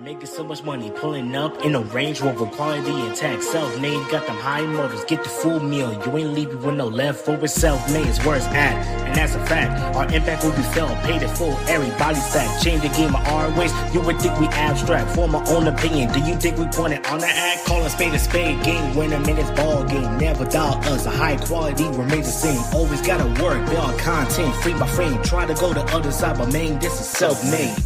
Making so much money, pulling up in a Range Rover, quality intact, self-made, got them high motors, get the full meal, you ain't leaving with no leftovers, self-made is where it's at, and that's a fact, our impact will be felt, paid in full, everybody's stacked, change the game of our ways, you would think we abstract, form my own opinion, do you think we pointed on the act, call a spade, game winner, minutes ball game, never doubt us, a high quality remains the same, always gotta work, build content, free by frame, try to go the other side, but man, this is self-made.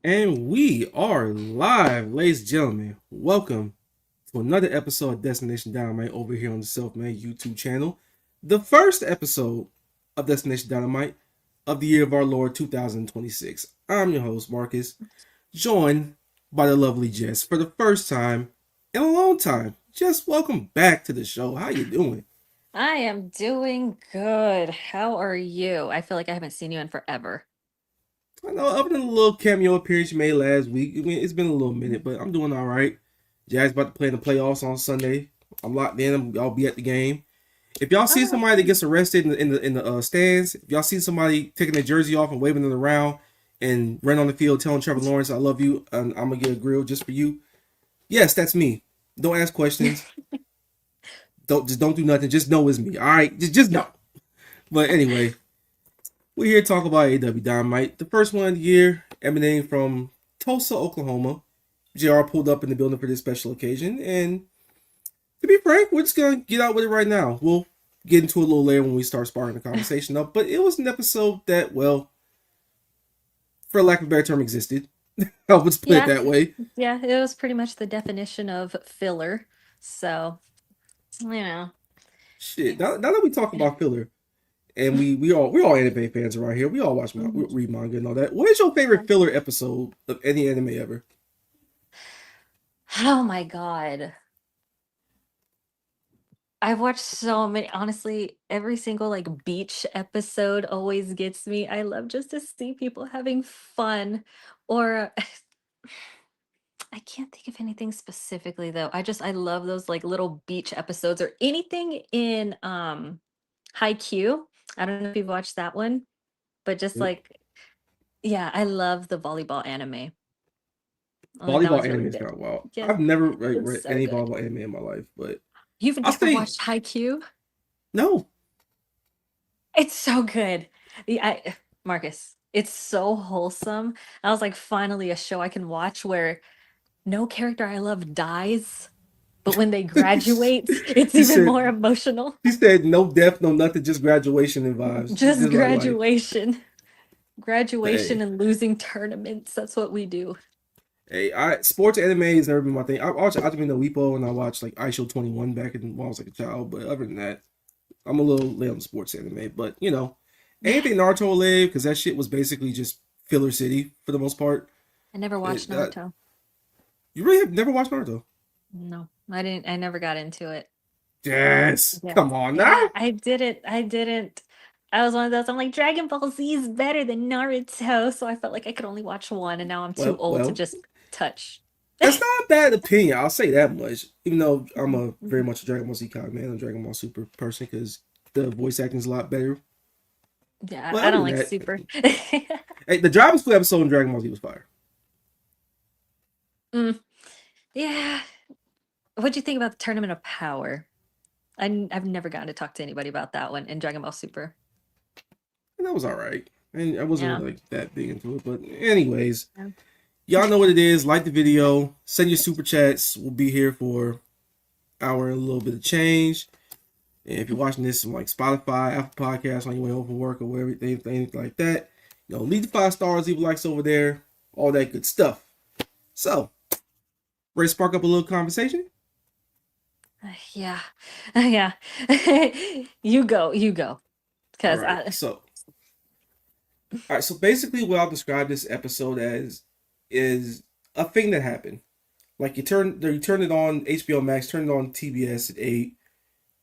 And we are live, ladies and gentlemen. Welcome to another episode of Destination Dynamite over here on the Self-Made YouTube channel. The first episode of Destination Dynamite of the year of our Lord 2026. I'm your host, Marcus, joined by the lovely Jess for the first time in a long time. Jess, welcome back to the show. How you doing? I am doing good. How are you? I feel like I haven't seen you in forever. I know, other than a little cameo appearance you made last week, I mean, it's been a little minute, but I'm doing all right. Jazz about to play in the playoffs on Sunday. I'm locked in. I'll be at the game. If y'all see somebody that gets arrested in the stands, if y'all see somebody taking their jersey off and waving it around and run on the field telling Trevor Lawrence, "I love you," and I'm gonna get a grill just for you. Yes, that's me. Don't ask questions. don't do nothing. Just know it's me. All right, just know. But anyway. We're here to talk about AEW Dynamite, the first one of the year, emanating from Tulsa, Oklahoma. JR pulled up in the building for this special occasion, and to be frank, we're just going to get out with it right now. We'll get into it a little later when we start sparking the conversation up, but it was an episode that, well, for lack of a better term, existed. I would put it that way. Yeah, it was pretty much the definition of filler, so, you know. Shit, now that we talk about filler, and we're all anime fans around here. We all watch read manga and all that. What is your favorite filler episode of any anime ever? Oh my god. I've watched so many. Honestly, every single beach episode always gets me. I love just to see people having fun. Or I can't think of anything specifically though. I love those little beach episodes or anything in Haikyuu. I don't know if you've watched that one, but just yeah, I love the volleyball anime. Volleyball anime is kind of wild. Yes. I've never read any volleyball anime in my life, but you've never watched Haikyuu? No. It's so good. Marcus, it's so wholesome. I was like, finally a show I can watch where no character I love dies. But when they graduate, it's even more emotional. He said no death, no nothing, just graduation and vibes. Just graduation. Graduation and losing tournaments. That's what we do. Hey, sports anime has never been my thing. I watched Ajime no Ippo and I watched Aisho 21 back when I was a child. But other than that, I'm a little late on sports anime. But, anything Naruto related, because that shit was basically just filler city for the most part. I never watched Naruto. You really have never watched Naruto? No, I didn't. I never got into it. Yes, come on now. Yeah, I didn't. I was one of those. I'm like, Dragon Ball Z is better than Naruto, so I felt like I could only watch one, and now I'm too old to just touch. That's not a bad opinion. I'll say that much. Even though I'm very much a Dragon Ball Z kind of man, I'm a Dragon Ball Super person because the voice acting is a lot better. Yeah, I don't like Super. Hey, the Dragon Ball episode in Dragon Ball Z was fire. Yeah. What'd you think about the Tournament of Power? I've never gotten to talk to anybody about that one in Dragon Ball Super. That was all right. And I wasn't that big into it. But anyways, y'all know what it is. Like the video. Send your super chats. We'll be here for an hour and a little bit of change. And if you're watching this on Spotify, Apple Podcasts, on your way home from work or whatever, anything like that, leave the 5 stars, leave likes over there, all that good stuff. So, ready to spark up a little conversation? Yeah. You go. Because all right, so basically what I'll describe this episode as is a thing that happened. You turn it on HBO Max, turn it on TBS at 8.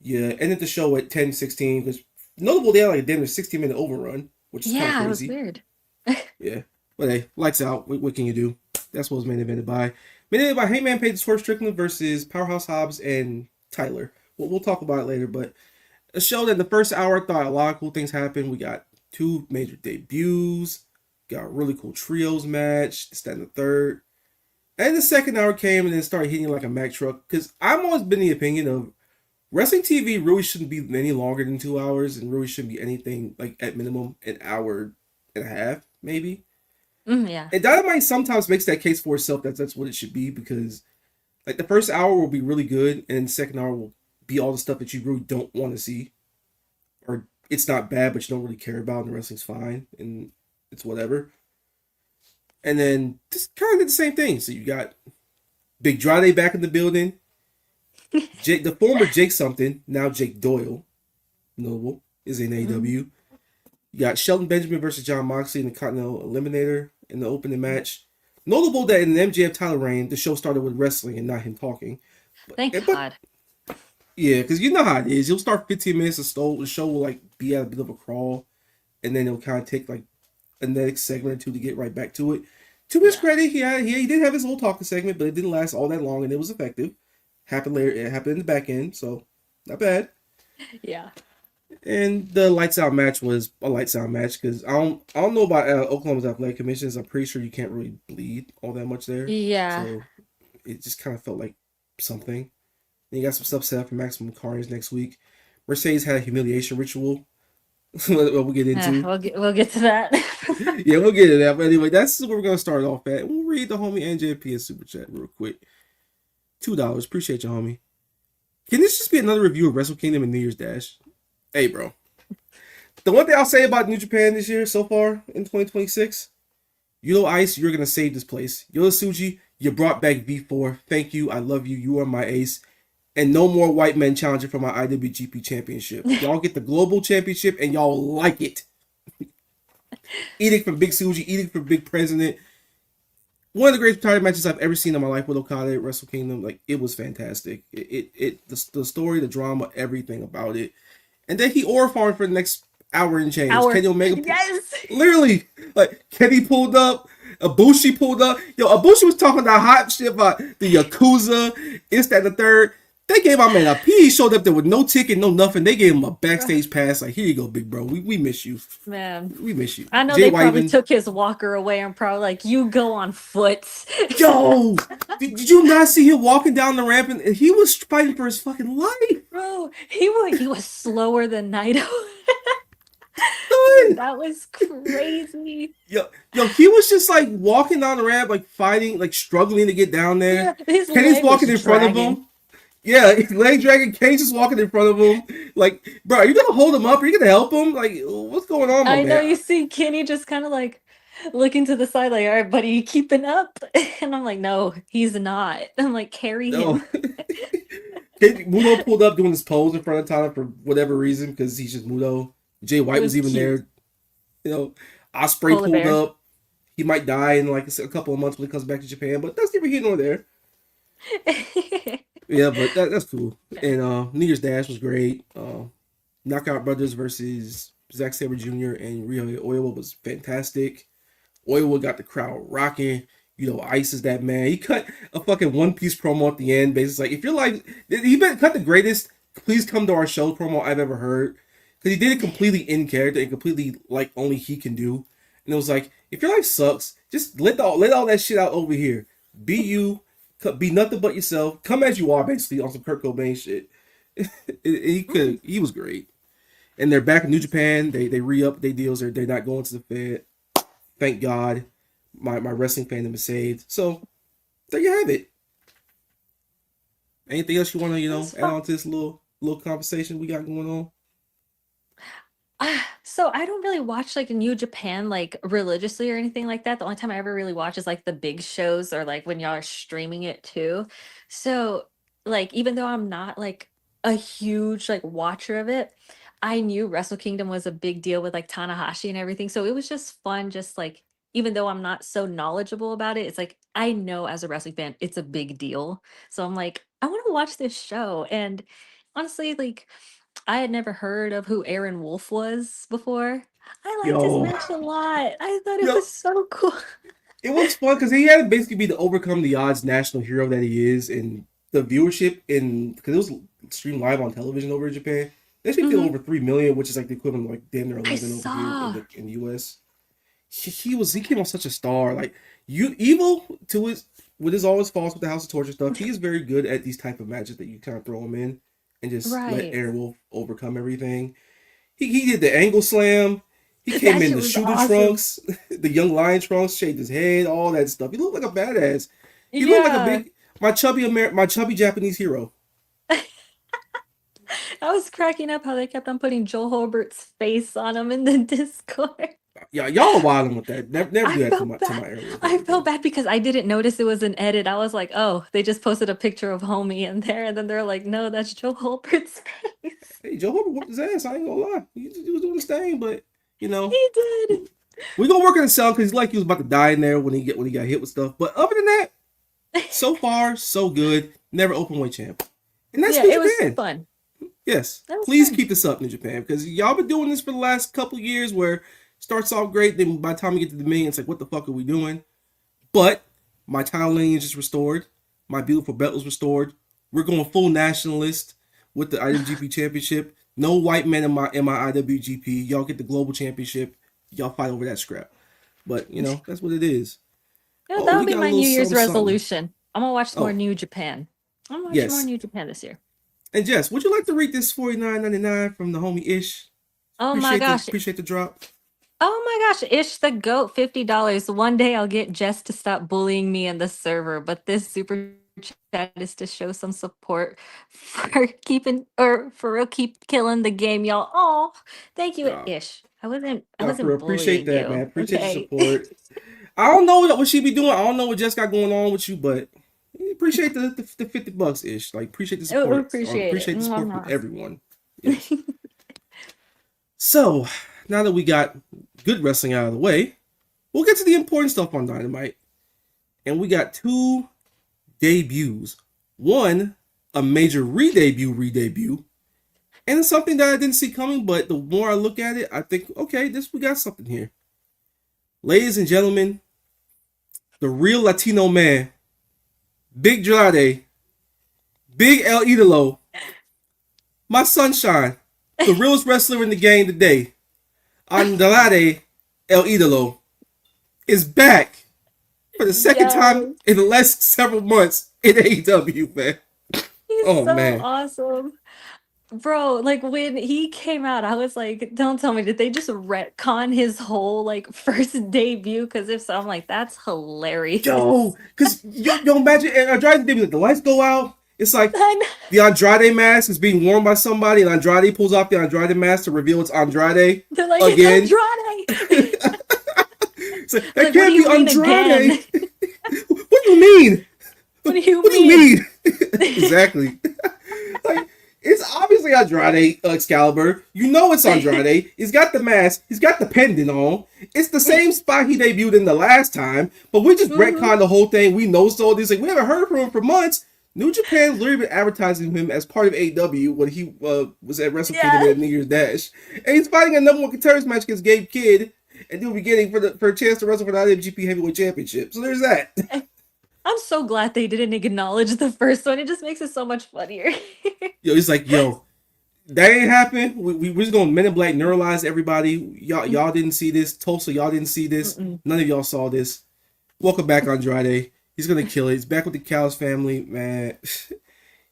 You ended the show at 10:16, because notable they had a damn 60-minute overrun, which is kind of crazy. It was weird. Yeah. But hey, lights out. What can you do? That's what was main evented by. Main event by Hangman Page, Swerve Strickland versus Powerhouse Hobbs and Tyler. We'll talk about it later, but a show that in the first hour I thought a lot of cool things happened. We got 2 major debuts, got a really cool trios match, this, that, and the third. And the second hour came and then started hitting like a Mack truck. Because I've always been the opinion of wrestling TV really shouldn't be any longer than 2 hours and really shouldn't be anything like at minimum an hour and a half, maybe. Yeah. And Dynamite sometimes makes that case for itself that that's what it should be because like the first hour will be really good and then the second hour will be all the stuff that you really don't want to see. Or it's not bad, but you don't really care about and the wrestling's fine and it's whatever. And then just kind of did the same thing. So you got Big Andrade back in the building. Jake, the former Jake something, now Jake Doyle, notable, is in AEW. You got Shelton Benjamin versus John Moxley in the Continental Eliminator in the opening match. Notable that in the MJF Tyler reign, the show started with wrestling and not him talking. Thank God. Yeah, because you know how it is. You'll start 15 minutes of the show will like be at a bit of a crawl, and then it'll kind of take like a next segment or two to get right back to it. To his credit, he did have his little talking segment, but it didn't last all that long, and it was effective. Happened later. It happened in the back end, so not bad. Yeah. And the lights out match was a lights out match because I don't know about Oklahoma's athletic commissions. I'm pretty sure you can't really bleed all that much there. Yeah. So it just kind of felt like something. And you got some stuff set up for Maximum Carnage next week. Mercedes had a humiliation ritual. We'll get into. We'll get to that. Yeah, we'll get to that. But anyway, that's where we're gonna start off at. We'll read the homie NJP super chat real quick. $2. Appreciate you, homie. Can this just be another review of Wrestle Kingdom and New Year's Dash? Hey, bro. The one thing I'll say about New Japan this year so far in 2026, Yulo Ice, you're gonna save this place. Yoda Suji, you brought back V4. Thank you. I love you. You are my ace. And no more white men challenging for my IWGP championship. Y'all get the global championship and y'all like it. Eating from Big Suji, eating from Big President. One of the greatest title matches I've ever seen in my life with Okada at Wrestle Kingdom. Like, it was fantastic. The story, the drama, everything about it. And then he aura farmed for the next hour and change. Kenny Omega, yes, literally, like Kenny pulled up, Ibushi pulled up. Yo, Ibushi was talking that hot shit about the Yakuza, it's that, the third. They gave my man a P. He showed up there with no ticket, no nothing. They gave him a backstage pass. Like, here you go, big bro. We miss you, man. We miss you. I know they probably took his walker away and probably like, you go on foot. Yo, did you not see him walking down the ramp? And he was fighting for his fucking life, bro. He was slower than Naito. That was crazy. Yo, he was just like walking down the ramp, like fighting, like struggling to get down there. Yeah, Kenny's walking in front of him. Yeah, leg dragging. Kenny's just walking in front of him. Like, bro, are you gonna hold him up? Are you gonna help him? Like, what's going on? I know, you see Kenny just kind of like looking to the side, like, all right, buddy, you keeping up? And I'm like, no, he's not. I'm like, carry him. Muto pulled up doing this pose in front of Tyler for whatever reason because he's just Muto. Jay White was even cute. There. You know, Ospreay pulled up. He might die in like a couple of months when he comes back to Japan, but that's neither here nor there. Yeah, but that's cool. And New Year's Dash was great. Knockout Brothers versus Zack Sabre Jr. and Ryo Oiwa was fantastic. Oiwa got the crowd rocking. You know, Ice is that man. He cut a fucking one-piece promo at the end. Basically, like, if you're like, he better cut the greatest please come to our show promo I've ever heard. Because he did it completely in character and completely like only he can do. And it was like, if your life sucks, just let all that shit out over here. Be you. Be nothing but yourself. Come as you are, basically, on some Kurt Cobain shit. He was great. And they're back in New Japan. They re-up their deals. They're not going to the Fed. Thank God. My wrestling fandom is saved. So there you have it. Anything else you want to, add on to this little conversation we got going on? So I don't really watch like New Japan like religiously or anything like that. The only time I ever really watch is like the big shows or like when y'all are streaming it too. So like even though I'm not like a huge like watcher of it, I knew Wrestle Kingdom was a big deal with like Tanahashi and everything. So it was just fun, just like even though I'm not so knowledgeable about it, it's like I know as a wrestling fan it's a big deal. So I'm like, I want to watch this show. And honestly, like I had never heard of who Aaron Wolf was before. I liked his match a lot. I thought it was so cool. It was fun because he had to basically be the overcome the odds national hero that he is, and the viewership in because it was streamed live on television over in Japan. They should feel Hmm. over 3 million, which is like the equivalent of like damn near I 11 over here in saw. the US. He came on such a star. Like you evil to his with his always falls with the House of Torture stuff. He is very good at these type of matches that you kind of throw him in and just let Right. Aaron Wolf overcome everything. He did the angle slam. He came That in shit the was shooter awesome. trunks, the young lion trunks, shaved his head, all that stuff. He looked like a badass. He looked like a Yeah. big my chubby Japanese hero. I was cracking up how they kept on putting Joe Holbert's face on him in the Discord. Yeah, y'all are wilding with that. Never I do that felt to bad. my Aaron Wolf I ever felt again. bad because I didn't notice it was an edit. I was like, oh, they just posted a picture of Homie in there, and then they're like, no, that's Joe Holbert's face. Hey, Joe Hope whooped his ass. I ain't gonna lie. He was doing his thing, but you know, He did. we gonna work on the sound because like he was about to die in there when he got hit with stuff. But other than that, so far so good. Never open weight champ, and that's Yeah, New it was Japan. fun. Yes, That was please fun. keep this up, New Japan, because y'all been doing this for the last couple years. Where it starts off great, then by the time we get to the main, it's like, what the fuck are we doing? But my title lineage is restored. My beautiful belt was restored. We're going full nationalist with the IWGP Championship. No white men in my IWGP. Y'all get the global championship. Y'all fight over that scrap. But you know that's what it is. Yeah, Oh, that'll we be got a my little New Year's something something. resolution. I'm gonna watch more Oh, New Japan. I'm gonna watch more yes. New Japan this year. And Jess, would you like to read this 49.99 from the homie Ish? Oh my gosh. Appreciate the drop. Oh my gosh, Ish the goat, $50. One day I'll get Jess to stop bullying me in the server, but this super chat is to show some support for keeping or for real keep killing the game, y'all. Oh, thank you, Yeah, Ish. I yeah, for real. wasn't Appreciate bullying that, man. you. Appreciate your Okay. support. I don't know what she be doing. I don't know what Jess got going on with you, but appreciate the $50 ish. Like appreciate the I support. appreciate it. Appreciate the support from Mwah, everyone. Yes. mwah. So now that we got good wrestling out of the way, we'll get to the important stuff on Dynamite. And we got two debuts. One, a major re-debut, and it's something that I didn't see coming, but the more I look at it, I think, okay, we got something here. Ladies and gentlemen, the real Latino man, Big Andrade, Big El Idolo, my sunshine, the realest wrestler in the game today, Andrade El Idolo, is back for the second time Yes. in the last several months in AEW, man. He's Oh, so man. awesome. Bro, like when he came out, I was like, don't tell me, did they just retcon his whole like first debut? Because if so, I'm like, that's hilarious. Imagine Andrade did the lights go out. It's like I know. the Andrade mask is being worn by somebody, and Andrade pulls off the Andrade mask to reveal it's Andrade They're like, it's again. Andrade. It's like, They're that like, what do can't be you mean again? Andrade. What do you mean? What do you What do you mean? mean? Exactly. Like it's obviously Andrade Excalibur. You know it's Andrade. He's got the mask. He's got the pendant on. It's the same spot he debuted in the last time, but we just Hmm. retconned the whole thing. We know so this like we haven't heard from him for months. New Japan's literally been advertising him as part of AEW when he was at Wrestle Kingdom Yeah. at New Year's Dash, and he's fighting a number one contenders match against Gabe Kidd, and he'll be getting for a chance to wrestle for the IWGP Heavyweight Championship. So there's that. I'm so glad they didn't acknowledge the first one. It just makes it so much funnier. He's like, yo, that ain't happened. We're just gonna Men in Black neuralize everybody. Y'all didn't see this. Tulsa, y'all didn't see this. Mm-mm. None of y'all saw this. Welcome back, Andrade. He's gonna kill it. He's back with the Callis family, man.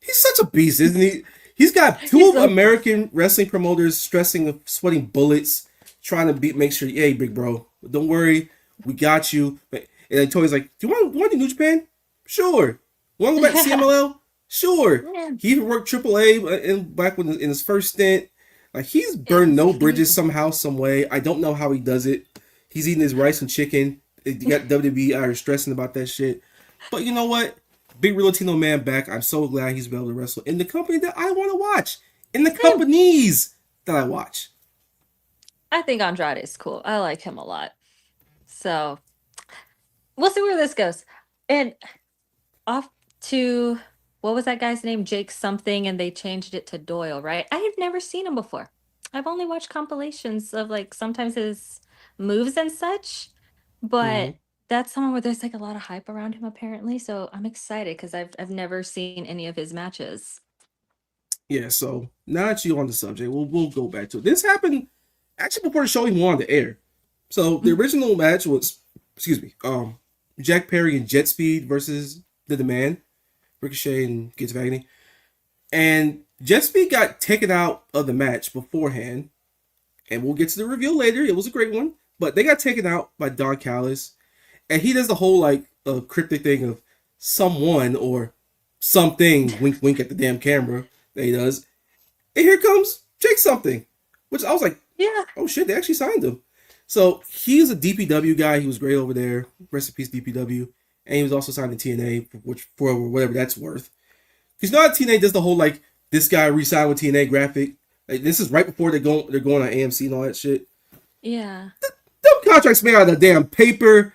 He's such a beast, isn't he? He's got He's two so American wrestling promoters stressing of sweating bullets, trying to make sure, hey, big bro, don't worry, we got you. And then Tony's like, do you want to New Japan? Sure. Want to go back to CMLL? Sure. yeah. He even worked AAA back in his first stint. Like he's burned no bridges Insane. somehow, some way. I don't know how he does it. He's eating his rice and chicken. You got WWE out stressing about that shit. But you know what? Big real Latino man back. I'm so glad he's able to wrestle in the company that I want to watch. In the Same. companies that I watch. I think Andrade is cool. I like him a lot. So we'll see where this goes. And off to what was that guy's name? Jake something, and they changed it to Doyle, right? I have never seen him before. I've only watched compilations of like sometimes his moves and such, but Mhm. that's someone where there's like a lot of hype around him apparently. So I'm excited because I've never seen any of his matches. Yeah, so now that you're on the subject, we'll go back to it. This happened actually before the show even went on the air. So the Mm. original match was, excuse me, Jack Perry and Jet Speed versus the Demand, Ricochet and Gates of Agony, and Jet Speed got taken out of the match beforehand, and we'll get to the reveal later. It was a great one, but they got taken out by Don Callis, and he does the whole like cryptic thing of someone or something wink wink at the damn camera that he does. And here comes Jake something, which I was like, Yeah. oh shit, they actually signed him. So he's a DPW guy. He was great over there. Rest in peace, DPW. And he was also signed to TNA, which for whatever that's worth. Because you know how TNA does the whole like this guy re-signed with TNA graphic. Like, this is right before they're going on AMC and all that shit. Yeah. Them contracts made out of damn paper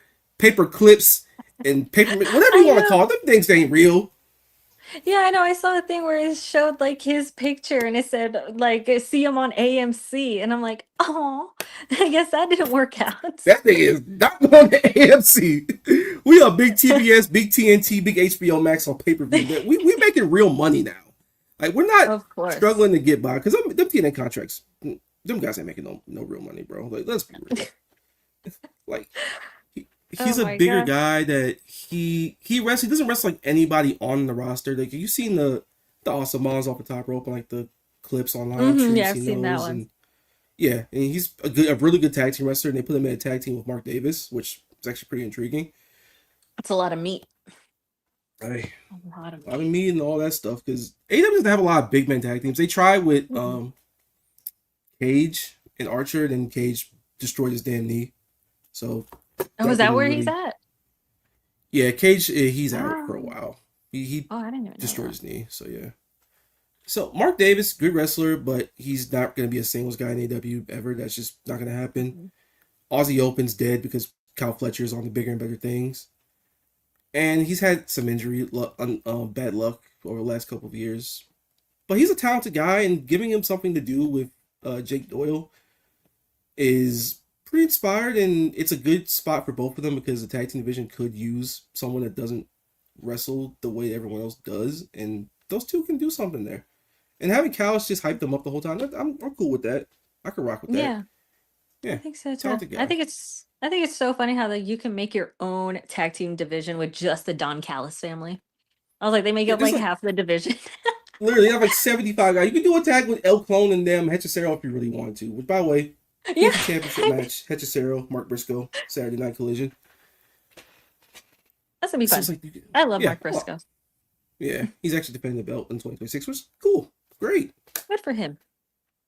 clips, and paper, whatever you I want to know. call it. Them things ain't real. Yeah, I know. I saw a thing where it showed like his picture and it said like see him on AMC, and I'm like, oh, I guess that didn't work out. That thing is not going to AMC. We are big TBS, big TNT, big HBO Max on pay per view. We making real money now. Like, we're not Of course. struggling to get by because them TNA contracts, them guys ain't making no real money, bro. Like, let's be real. Like, he's Oh a my bigger God. guy that he wrestles. He doesn't wrestle like anybody on the roster. Like, you've seen the awesome moms off the top rope and like the clips online. I'm sure Yeah, you've I've seen that one. And yeah, and he's a really good tag team wrestler. And they put him in a tag team with Mark Davis, which is actually pretty intriguing. It's a lot of meat. I A lot of I meat. mean, me and all that stuff because AEW doesn't have a lot of big man tag teams. They tried with Cage and Archer, then Cage destroyed his damn knee. So Oh, is that didn't where he's at? Yeah, Cage, he's out for a Oh, while. He I didn't even know destroyed that. his knee. So yeah. So Mark Davis, good wrestler, but he's not going to be a singles guy in AEW ever. That's just not going to happen. Mhm. Aussie Open's dead because Kyle Fletcher's on the bigger and better things. And he's had some bad luck over the last couple of years. But he's a talented guy, and giving him something to do with Jake Doyle is pretty inspired, and it's a good spot for both of them because the tag team division could use someone that doesn't wrestle the way everyone else does, and those two can do something there. And having Callis just hype them up the whole time, I'm cool with that. I can rock with that. Yeah, I Yeah, think so too. talented guy. I think it's so funny how you can make your own tag team division with just the Don Callis family. I was like, they make Yeah, up there's like like half the division. literally you have like 75 guys. You can do a tag with El Clone and them Hechicero if you really want to. Which, by the way, Yeah. here's the championship match: Hechicero, Mark Briscoe, Saturday Night Collision. That's gonna be So fun. it's like, I love yeah, Mark Briscoe. yeah, he's actually defending the belt in 2026, which is cool, great, Good for him.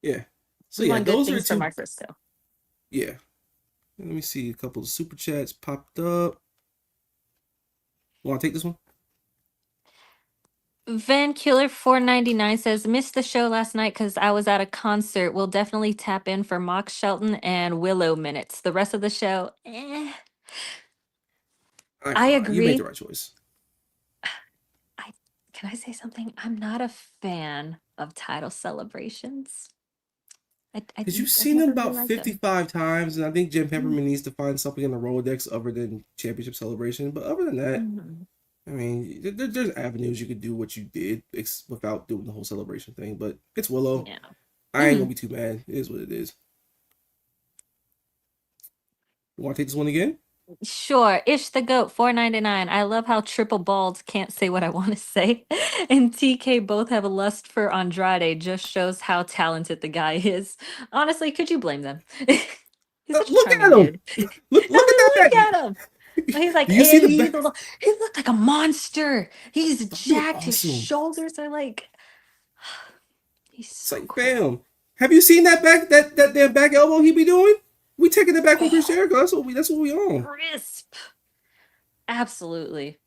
yeah. So We yeah, want good those are things for two. Mark Briscoe. Yeah, let me see a couple of super chats popped up. Want to take this one? Van Killer 499 says, missed the show last night because I was at a concert. We'll definitely tap in for Mox Shelton and Willow minutes. The rest of the show, I You made agree. the right choice. Can I say something? I'm not a fan of title celebrations. Because you've I've seen them never really about liked them. 55 times, and I think Jim Mm, Pepperman needs to find something in the Rolodex other than Championship Celebration. But other than that, mhm. I mean, there's avenues you could do what you did without doing the whole celebration thing. But it's Willow. Yeah. I ain't Mhm. gonna be too mad. It is what it is. You want to take this one again? Sure. Ish the Goat 499. I love how Triple Balds can't say what I want to say. And TK both have a lust for Andrade. Just shows how talented the guy is. Honestly, could you blame them? He's such a Look at charming him. dude. Look at that Look back. at him. He's like, Do you see the he back? looked like a monster. He's That dude jacked. His awesome. shoulders are like, he's It's so like, cool. fam. Have you seen that back that damn back elbow he be doing? We taking it back from Chris Oh, Jericho. That's what we on. crisp. Absolutely.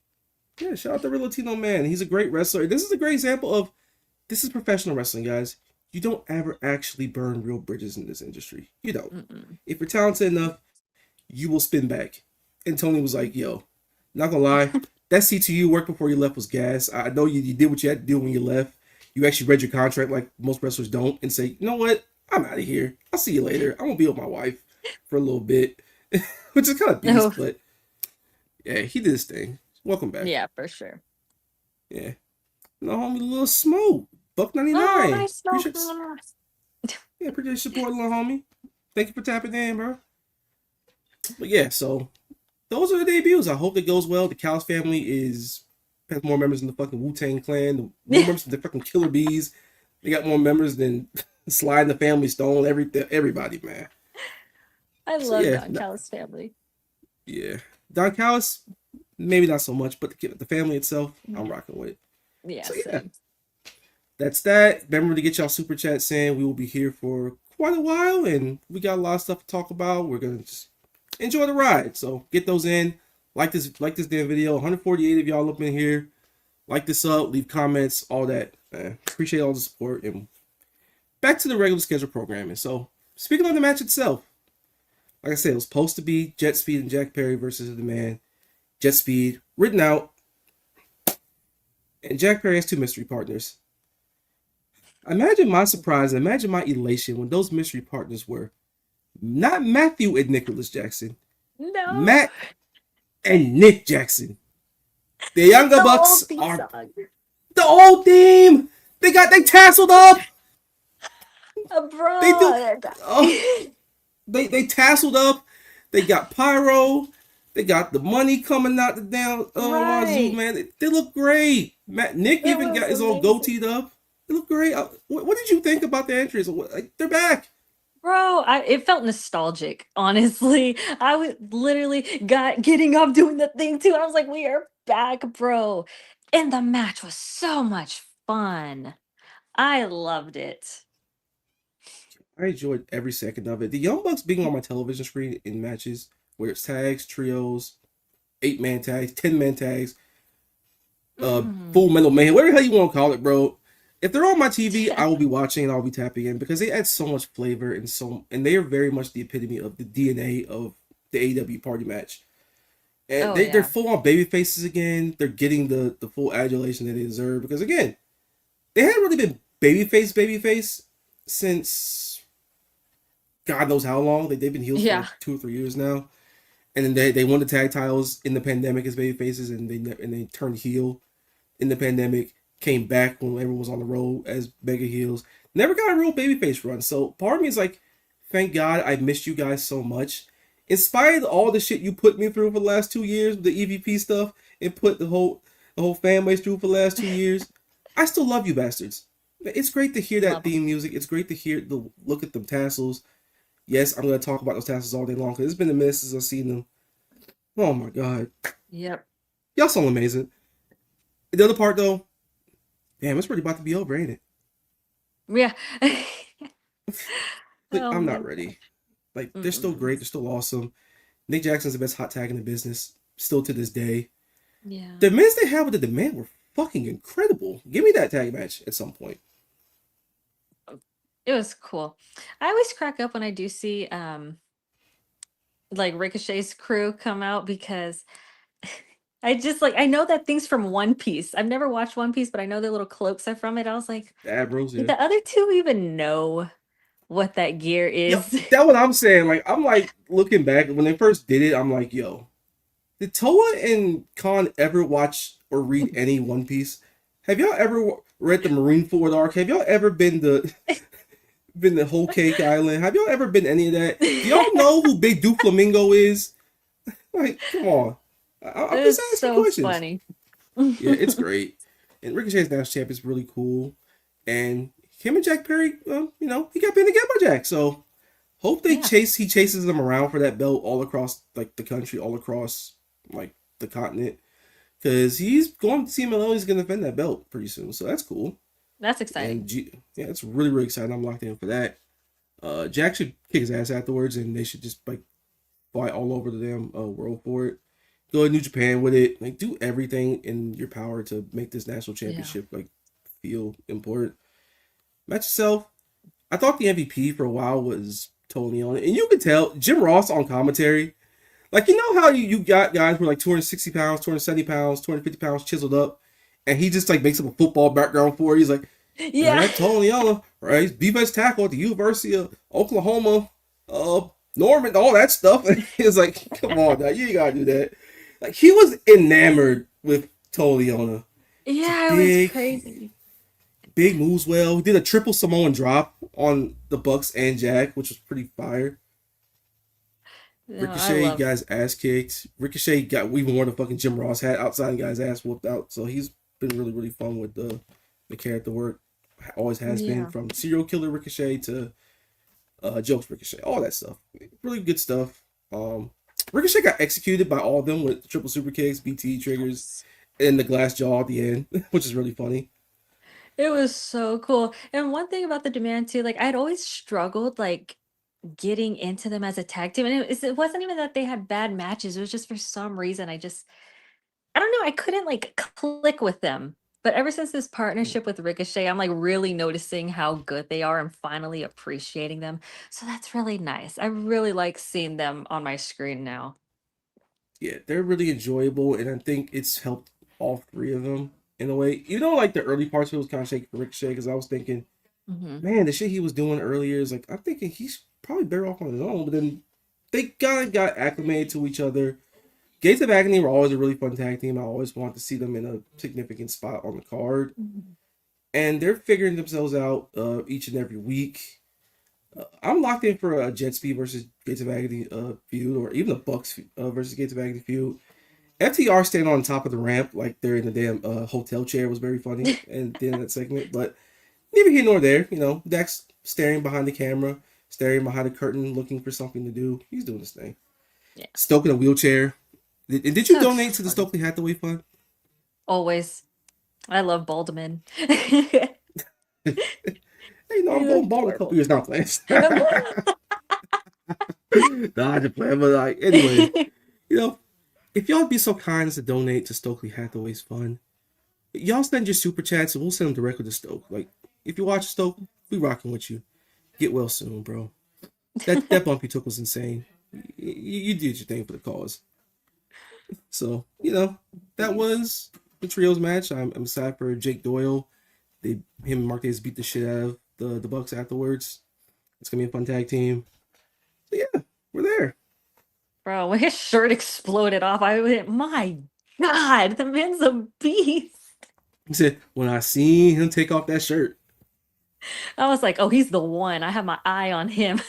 Yeah, shout out to Real Latino Man. He's a great wrestler. This is a great example of this is professional wrestling, guys. You don't ever actually burn real bridges in this industry. You don't. Mm-mm. If you're talented enough, you will spin back. And Tony was like, yo, not gonna lie, that CTU work before you left was gas. I know you did what you had to do when you left. You actually read your contract like most wrestlers don't and say, you know what? I'm out of here. I'll see you later. I'm gonna be with my wife for a little bit. Which is kind of beast, No. but Yeah, he did his thing. Welcome back. Yeah, for sure. Yeah. No, homie, little smoke. Buck Oh, 99. nice smoke. Appreciate your support, little homie. Thank you for tapping in, bro. But yeah, so those are the debuts. I hope it goes well. The Callis family has more members than the fucking Wu-Tang Clan, more members than the fucking Killer Bees. They got more members than Sly and the Family Stone. Everybody, man. I So love yeah, Don Callis family. yeah. Don Callis, maybe not so much, but the family itself, I'm rocking with. Yeah, So yeah, same. that's that. Remember to get y'all super chats in. We will be here for quite a while, and we got a lot of stuff to talk about. We're gonna just enjoy the ride. So get those in. Like this damn video. 148 of y'all up in here. Like this up. Leave comments. All that. Appreciate all the support. And back to the regular schedule programming. So speaking of the match itself, like I said, it was supposed to be Jet Speed and Jack Perry versus the man. Jet Speed written out, and Jack Perry has two mystery partners. Imagine my surprise, imagine my elation when those mystery partners were not Matthew and Nicholas Jackson, No. Matt and Nick Jackson. The Younger Bucks are the old team. They tasseled up. Bro. They do. They tasseled up. They got pyro. They got the money coming out the down wazoo, man. They look great. Nick even got his own goatee up. They look great. What did you think about the entries? They're back. Bro, it felt nostalgic, honestly. I was literally getting up doing the thing too. I was like, we are back, bro. And the match was so much fun. I loved it. I enjoyed every second of it. The Young Bucks being on my television screen in matches where it's tags, trios, 8-man tags, 10-man tags, Full Metal Mayhem, whatever the hell you want to call it, bro. If they're on my TV, I will be watching and I'll be tapping in because they add so much flavor and they are very much the epitome of the DNA of the AEW party match. And they're full on baby faces again. They're getting the full adulation that they deserve because again, they hadn't really been babyface since God knows how long. They've been healed for 2 or 3 years now. And then they won the tag titles in the pandemic as baby faces, and they turned heel in the pandemic. Came back when everyone was on the road as mega heels. Never got a real babyface run. So part of me is like, thank God I missed you guys so much. In spite of all the shit you put me through for the last 2 years with the EVP stuff and put the whole fan base through for the last 2 years, I still love you bastards. It's great to hear that theme music. It's great to hear the look at them tassels. Yes, I'm going to talk about those tassels all day long because it's been a minute since I've seen them. Oh my God. Yep. Y'all sound amazing. The other part though, damn, it's really about to be over, ain't it? Yeah. I'm not ready. Like, they're still great. They're still awesome. Nick Jackson's the best hot tag in the business, still to this day. Yeah. The minutes they had with the Demand were fucking incredible. Give me that tag match at some point. It was cool. I always crack up when I do see like Ricochet's crew come out because I just I know that thing's from One Piece. I've never watched One Piece, but I know the little cloaks are from it. I was like, The Admirals, did the other two even know what that gear is? Yo, that's what I'm saying. Like, I'm like looking back when they first did it. I'm like, yo, did Toa and Khan ever watch or read any One Piece? Have y'all ever read the Marineford arc? Have y'all ever been the Whole Cake Island? Have y'all ever been any of that? Do y'all know who Big Doflamingo is? Like, come on. I'm just asking so questions. Funny. Yeah, it's great. And Ricochet's national champ is really cool. And him and Jack Perry, he got pinned again by Jack. So hope he chases them around for that belt all across like the country, all across like the continent. Because he's going to see Malone, he's going to defend that belt pretty soon. So that's cool. That's exciting. And it's really, really exciting. I'm locked in for that. Jack should kick his ass afterwards, and they should just like fly all over the damn world for it. Go to New Japan with it. Like, do everything in your power to make this national championship like feel important. Match itself, I thought the MVP for a while was Tony on it, and you could tell Jim Ross on commentary. Like, you know how you got guys who are like 260 pounds, 270 pounds, 250 pounds chiseled up, and he just like makes up a football background for it. He's like, Tony Young, right? He's defense tackle at the University of Oklahoma, Norman, all that stuff. It's like, come on, now, you ain't gotta do that. Like he was enamored with Toliona. It's a Yeah, it was big, crazy. big moves. Well, he did a triple Samoan drop on the Bucks and Jack, which was pretty fire. No, I Ricochet love. got his ass kicked. Ricochet got even wore the fucking Jim Ross hat outside and got his ass whooped out. So he's been really, really fun with the character work. Always has been Yeah. from serial killer Ricochet to jokes Ricochet, all that stuff. Really good stuff. Ricochet got executed by all of them with triple super kicks, BT triggers, and the glass jaw at the end, which is really funny. It was so cool. And one thing about the demand too, like I'd always struggled like getting into them as a tag team. And it wasn't even that they had bad matches. It was just for some reason I don't know, I couldn't like click with them. But ever since this partnership with Ricochet, I'm like really noticing how good they are and finally appreciating them. So that's really nice. I really like seeing them on my screen now. Yeah, they're really enjoyable, and I think it's helped all three of them in a way. You know, like the early parts, it was kind of shaky for Ricochet because I was thinking, Hmm. man, the shit he was doing earlier is like, I'm thinking he's probably better off on his own. But then they kind of got acclimated to each other. Gates of Agony were always a really fun tag team. I always wanted to see them in a significant spot on the card. And they're figuring themselves out each and every week. I'm locked in for a Jet Speed versus Gates of Agony feud, or even a Bucks versus Gates of Agony feud. FTR standing on top of the ramp like they're in the damn hotel chair was very funny and the end of that segment. But neither here nor there. You know, Dax staring behind the camera, staring behind the curtain, looking for something to do. He's doing his thing. Yeah. Stoke in a wheelchair. Did you So donate to the fun. Stokely Hathaway Fund? Always. I love Baldwin. Hey, no, I'm He's going bald in a couple adorable. years now, playing. Nah, I just playing. But like, anyway, you know, if y'all be so kind as to donate to Stokely Hathaway's fund, y'all send your super chats and we'll send them directly to Stoke. Like, if you watch Stoke, we rocking with you. Get well soon, bro. That bump you took was insane. You did your thing for the cause. So, you know, that was the trios match. I'm sad for Jake Doyle. Him and Marquez beat the shit out of the Bucks afterwards. It's gonna be a fun tag team. So yeah, we're there. Bro, when his shirt exploded off, I went, my God, the man's a beast. He said, when I seen him take off that shirt, I was like, oh, he's the one. I have my eye on him.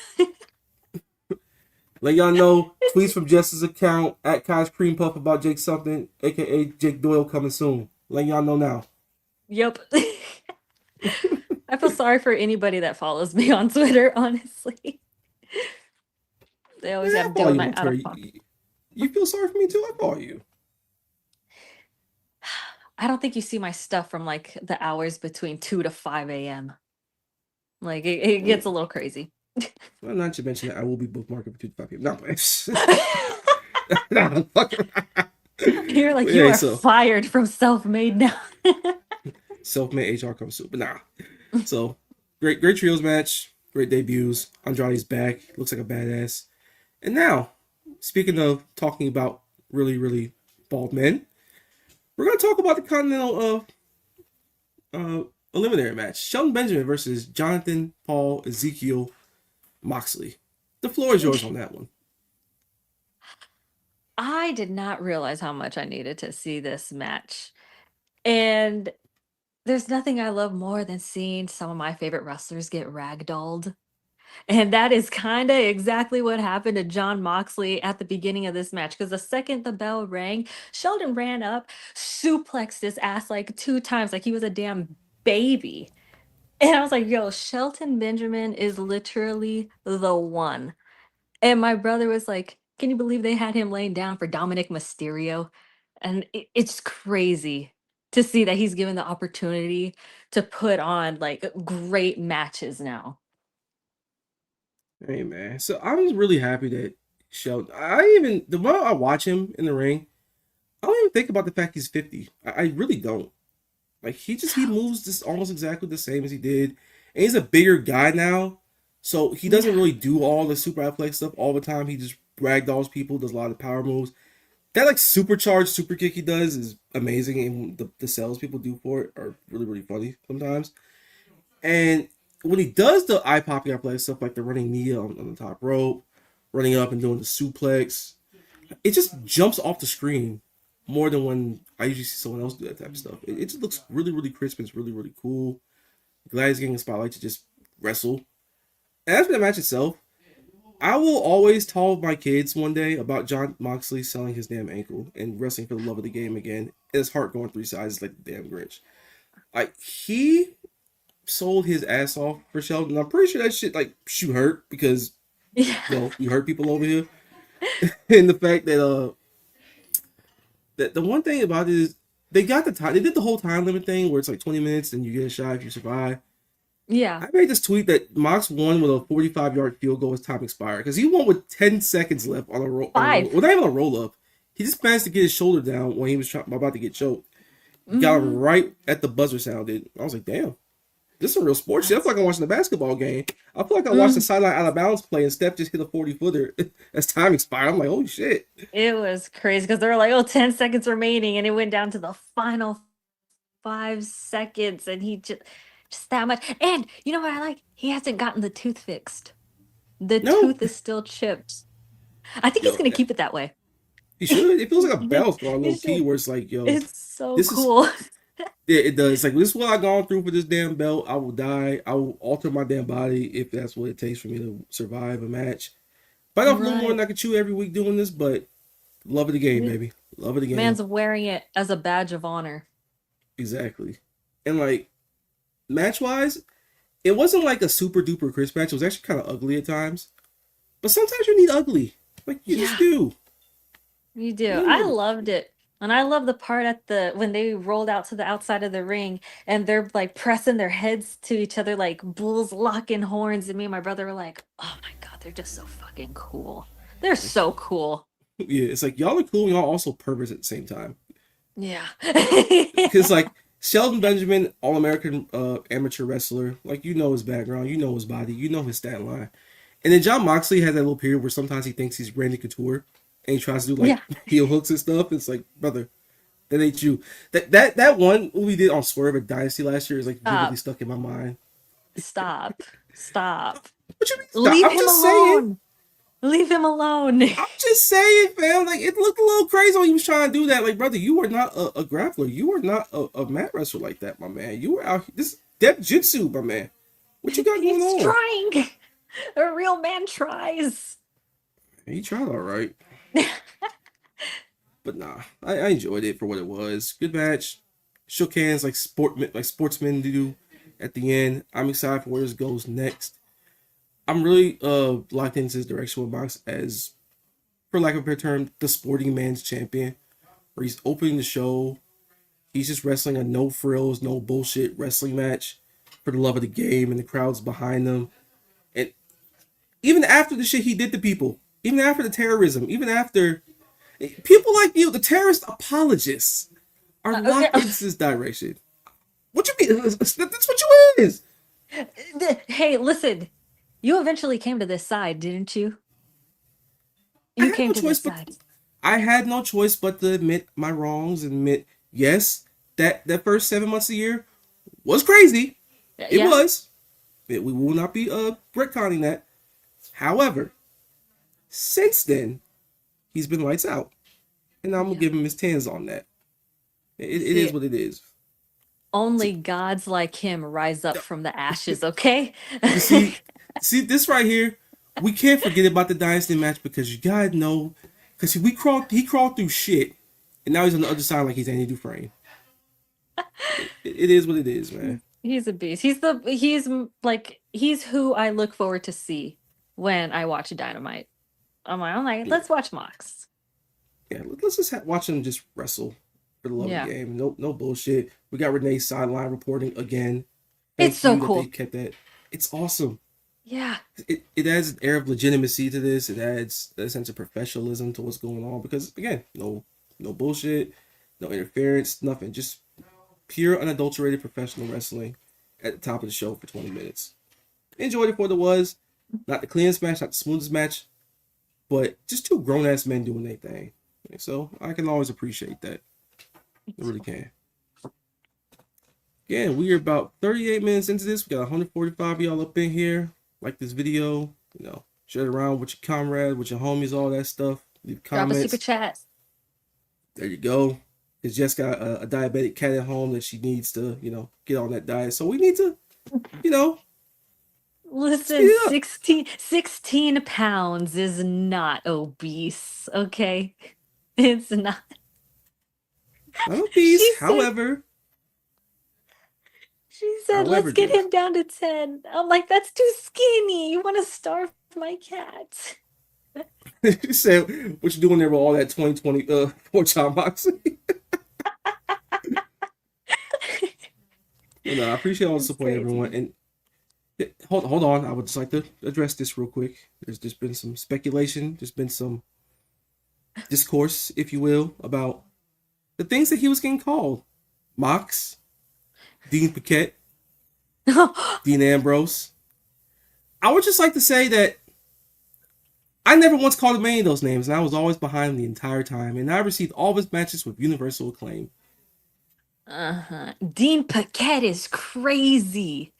let y'all know, tweets from Jess's account at Kai's Cream Puff about Jake something, aka Jake Doyle coming soon. Let y'all know now. Yep. I feel sorry for anybody that follows me on Twitter, honestly. They always Yeah, I have to deal follow with you my on out Twitter. of pocket. You feel sorry for me too? I follow you. I don't think you see my stuff from like the hours between 2 to 5 a.m. Like it gets a little crazy. Well, not to mention that I will be bookmarking for 2 to 5 p.m. No, no, fuck around. You're like, you Hey, are so fired from self-made now. self-made HR comes soon, but nah. So great trios match, great debuts. Andrade's back, looks like a badass. And now, speaking of talking about really, really bald men, we're gonna talk about the Continental eliminatory match: Shelton Benjamin versus Jonathan Paul Ezekiel Moxley. The floor is yours on that one. I did not realize how much I needed to see this match. And there's nothing I love more than seeing some of my favorite wrestlers get ragdolled. And that is kind of exactly what happened to John Moxley at the beginning of this match. Because the second the bell rang, Sheldon ran up, suplexed his ass like 2 times, like he was a damn baby. And I was like, yo, Shelton Benjamin is literally the one. And my brother was like, can you believe they had him laying down for Dominic Mysterio? And it's crazy to see that he's given the opportunity to put on like great matches now. Hey man, so I was really happy that Shelton. The more I watch him in the ring, I don't even think about the fact he's 50. I really don't. Like he moves just almost exactly the same as he did, and he's a bigger guy now, so he doesn't Yeah. really do all the super athletic stuff all the time. He just ragdolls people, does a lot of power moves. That like supercharged super kick he does is amazing, and the sells people do for it are really really funny sometimes. And when he does the eye popping athletic stuff like the running knee on the top rope, running up and doing the suplex, it just jumps off the screen more than when I usually see someone else do that type of stuff. It just looks really, really crisp. It's really, really cool. Glad he's getting a spotlight to just wrestle. And as for the match itself, I will always tell my kids one day about Jon Moxley selling his damn ankle and wrestling for the love of the game again. And his heart going 3 sizes like the damn Grinch. Like, he sold his ass off for Sheldon. I'm pretty sure that shit, like, shoot hurt because, Yeah. we hurt people over here. And the fact that the one thing about it is they got the time. They did the whole time limit thing where it's like 20 minutes and you get a shot if you survive. Yeah. I made this tweet that Mox won with a 45-yard field goal as time expired because he won with 10 seconds left on a roll. Five. Well, not even a roll up. He just managed to get his shoulder down when he was about to get choked. Got him right at the buzzer sounded. I was like, damn, this is a real sports shit. I feel like I'm watching a basketball game. I feel like I watched the sideline out of bounds play and Steph just hit a 40-footer as time expired. I'm like, holy shit. It was crazy because they were like, 10 seconds remaining, and it went down to the final 5 seconds, and he just that much. And you know what I like? He hasn't gotten the tooth fixed. The tooth is still chipped. I think he's gonna keep it that way. He should. It feels like a belt on a little He key should. where it's like, yo, It's so this cool. yeah, it does. It's like, this is what I've gone through for this damn belt. I will die. I will alter my damn body if that's what it takes for me to survive a match. Bite off a little more than I can chew every week doing this, but love of the game, baby. Love of the game. Man's wearing it as a badge of honor. Exactly. And like, match-wise, it wasn't like a super duper crisp match. It was actually kind of ugly at times. But sometimes you need ugly. Like, you just do. You do. I loved it. And I love the part when they rolled out to the outside of the ring and they're like pressing their heads to each other like bulls locking horns. And me and my brother were like, oh my God, they're just so fucking cool. They're so cool. Yeah, it's like, y'all are cool and y'all also perverts at the same time. Yeah. Because like, Sheldon Benjamin, All-American amateur wrestler, like, you know his background, you know his body, you know his stat line. And then Jon Moxley has that little period where sometimes he thinks he's Randy Couture and he tries to do like heel hooks and stuff. It's like, brother, that ain't you. That one we did on Swerve at Dynasty last year is like vividly stuck in my mind. Stop. What you mean stop? Leave I'm him just alone. saying. Leave him alone. I'm just saying, fam. Like, it looked a little crazy when he was trying to do that. Like, brother, you are not a grappler. You are not a mat wrestler like that, my man. You were out. This depth jitsu, my man. What you got going on? He's trying. A real man tries. He tried all right. But nah, I enjoyed it for what it was. Good match. Shook hands like sportsmen do at the end. I'm excited for where this goes next. I'm really locked into his direction with Mox as, for lack of a better term, the sporting man's champion. Where he's opening the show. He's just wrestling a no frills, no bullshit wrestling match for the love of the game, and the crowd's behind him. And even after the shit he did to people, even after the terrorism, even after people like you, the terrorist apologists, are locked into this direction. What you mean? That's what you is. Hey, listen. You eventually came to this side, didn't you? You came to this side. I had no choice but to admit my wrongs and admit, yes, that first 7 months of the year was crazy. It was. We will not be retconning that. However, since then, he's been lights out. And I'm going to give him his 10s on that. It is what it is. Only gods like him rise up from the ashes, okay? See this right here? We can't forget about the Dynasty match because you gotta know, because he crawled through shit, and now he's on the other side like he's Andy Dufresne. It is what it is, man. He's a beast. He's who I look forward to see when I watch Dynamite. I'm like, let's watch Mox. Yeah, let's just watch him just wrestle for the love of the game. No bullshit. We got Renee's sideline reporting again. It's so cool. They kept that. It's awesome. Yeah. It adds an air of legitimacy to this. It adds a sense of professionalism to what's going on because, again, no bullshit, no interference, nothing. Just pure, unadulterated professional wrestling at the top of the show for 20 minutes. Enjoyed it for what it was. Not the cleanest match, not the smoothest match, but just two grown-ass men doing their thing. So I can always appreciate that. I really can. Again, we are about 38 minutes into this. We got 145 of y'all up in here. Like this video, share it around with your comrades, with your homies, all that stuff. Leave comments. Drop a super chat. There you go. Because Jess got a diabetic cat at home that she needs to, get on that diet. So we need to, speed Listen, it up. 16 pounds is not obese, okay? It's not. Not She obese. said, let's However, get Jess. him down to 10. I'm like, that's too skinny. You want to starve my cat. You said, what you doing there with all that 2020 pork chop boxing? Well, no, I appreciate all the It's support, everyone. crazy. And hold on. I would just like to address this real quick. There's just been some speculation. There's been some discourse, if you will, about the things that he was getting called. Mox, Dean Paquette, Dean Ambrose. I would just like to say that I never once called him any of those names, and I was always behind him the entire time. And I received all of his matches with universal acclaim. Dean Paquette is crazy.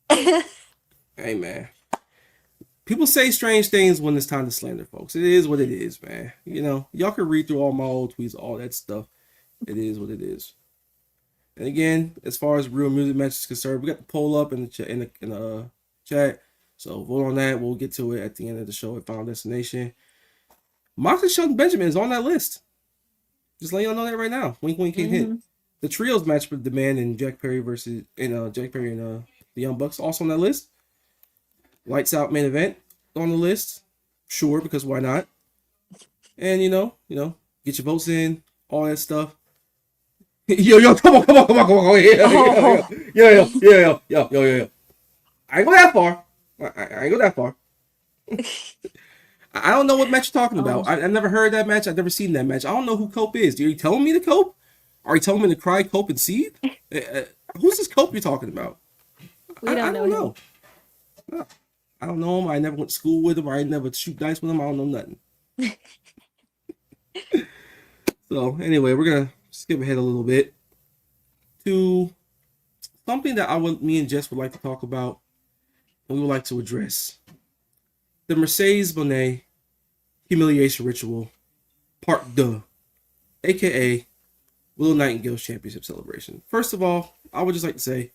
Hey, man. People say strange things when it's time to slander folks. It is what it is, man. Y'all can read through all my old tweets, all that stuff. It is what it is. And again, as far as real music matches concerned, we got the poll up in the chat. So vote on that. We'll get to it at the end of the show at Final Destination. Moxley Shelton Benjamin is on that list. Just let y'all know that right now. Wink, wink, hint, hint. The trios match with the Man and Jack Perry and the Young Bucks also on that list. Lights Out main event on the list. Sure, because why not? And get your votes in, all that stuff. Yo, come on. Yo. I ain't go that far. I ain't go that far. I don't know what match you're talking about. I've never heard that match. I've never seen that match. I don't know who Cope is. Are you telling me to Cope? Are you telling me to cry Cope and Seed? Who's this Cope you're talking about? We don't know. No, I don't know him. I never went to school with him. Or I never shoot dice with him. I don't know nothing. So anyway, we're gonna skip ahead a little bit to something that me and Jess would like to talk about, and we would like to address: the Mercedes Moné humiliation ritual, part 2, aka Willow Nightingale's championship celebration. First of all, I would just like to say,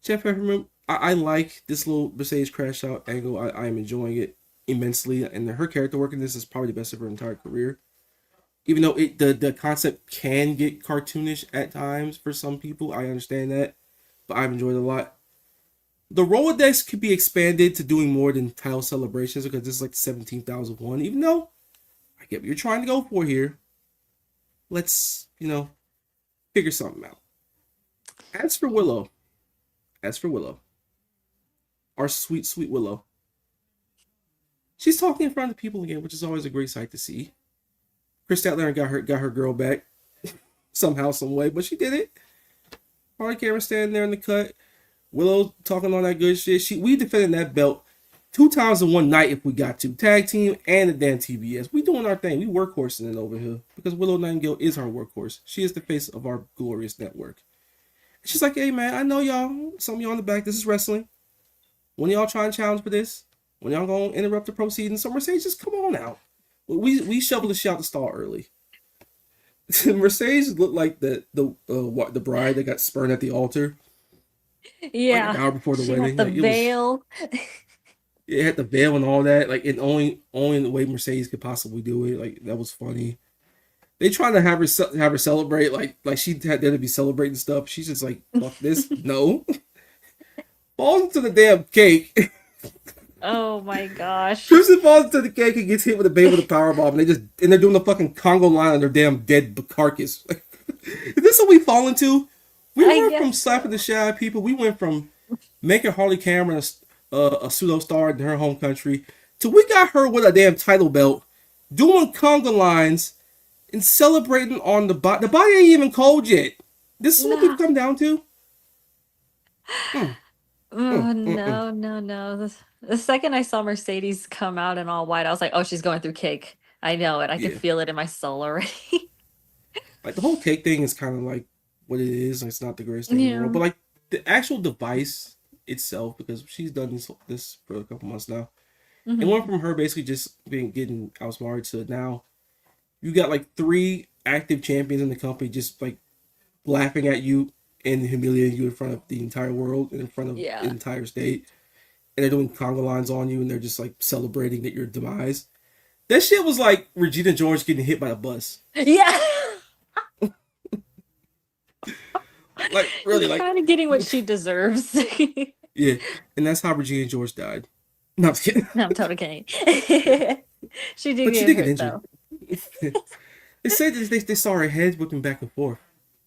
Jeff Peppermint, I like this little Mercedes crash out angle. I am enjoying it immensely, and her character work in this is probably the best of her entire career. Even though the concept can get cartoonish at times for some people, I understand that, but I've enjoyed it a lot. The Rolodex could be expanded to doing more than title celebrations because this is like 17,001. Even though I get what you're trying to go for here, let's figure something out. As for Willow, our sweet Willow, she's talking in front of people again, which is always a great sight to see. Chris Statler got her girl back somehow, some way, but she did it. Harley Cameron standing there in the cut. Willow talking all that good shit. We defended that belt 2 times in one night if we got to. Tag team and the damn TBS. We doing our thing. We workhorsing it over here because Willow Nightingale is our workhorse. She is the face of our glorious network. She's like, hey man, I know y'all, some of y'all in the back, this is wrestling. When y'all trying to challenge for this, when y'all gonna interrupt the proceedings, so Mercedes, just come on out. We shoveled the shit out the stall early. Mercedes looked like the bride that got spurned at the altar. Yeah, like an hour before the she wedding. had the Like, veil. It had the veil and all that. Like, and only the way Mercedes could possibly do it. Like, that was funny. They trying to have her celebrate like she had there to be celebrating stuff. She's just like, fuck this, no. Falls into the damn cake. Oh my gosh. Tristan falls into the cake and gets hit with a baby with a power bomb, and they're doing the fucking Congo line on their damn dead carcass. Is this what we fall into? We went from slapping the shit out of people. We went from making Harley Cameron a pseudo star in her home country to we got her with a damn title belt, doing conga lines and celebrating on the body. The body ain't even cold yet. This is what we've come down to. No. The second I saw Mercedes come out in all white, I was like, oh, she's going through cake. I know it. I can feel it in my soul already. Like, the whole cake thing is kind of like what it is. It's not the greatest thing in the world. But, like, the actual device itself, because she's done this for a couple months now. It went from her basically just getting outsmarted to now you got like 3 active champions in the company just like laughing at you and humiliating you in front of the entire world and in front of the Yeah. entire state. And they're doing conga lines on you and they're just like celebrating that your demise. That shit was like Regina George getting hit by a bus. Yeah. Like, really, She's like, kind of getting what she deserves. yeah. And that's how Regina George died. No, I'm just kidding. No, I'm totally kidding. She did But she get did get hurt injured. though. They said that they saw her head whipping back and forth.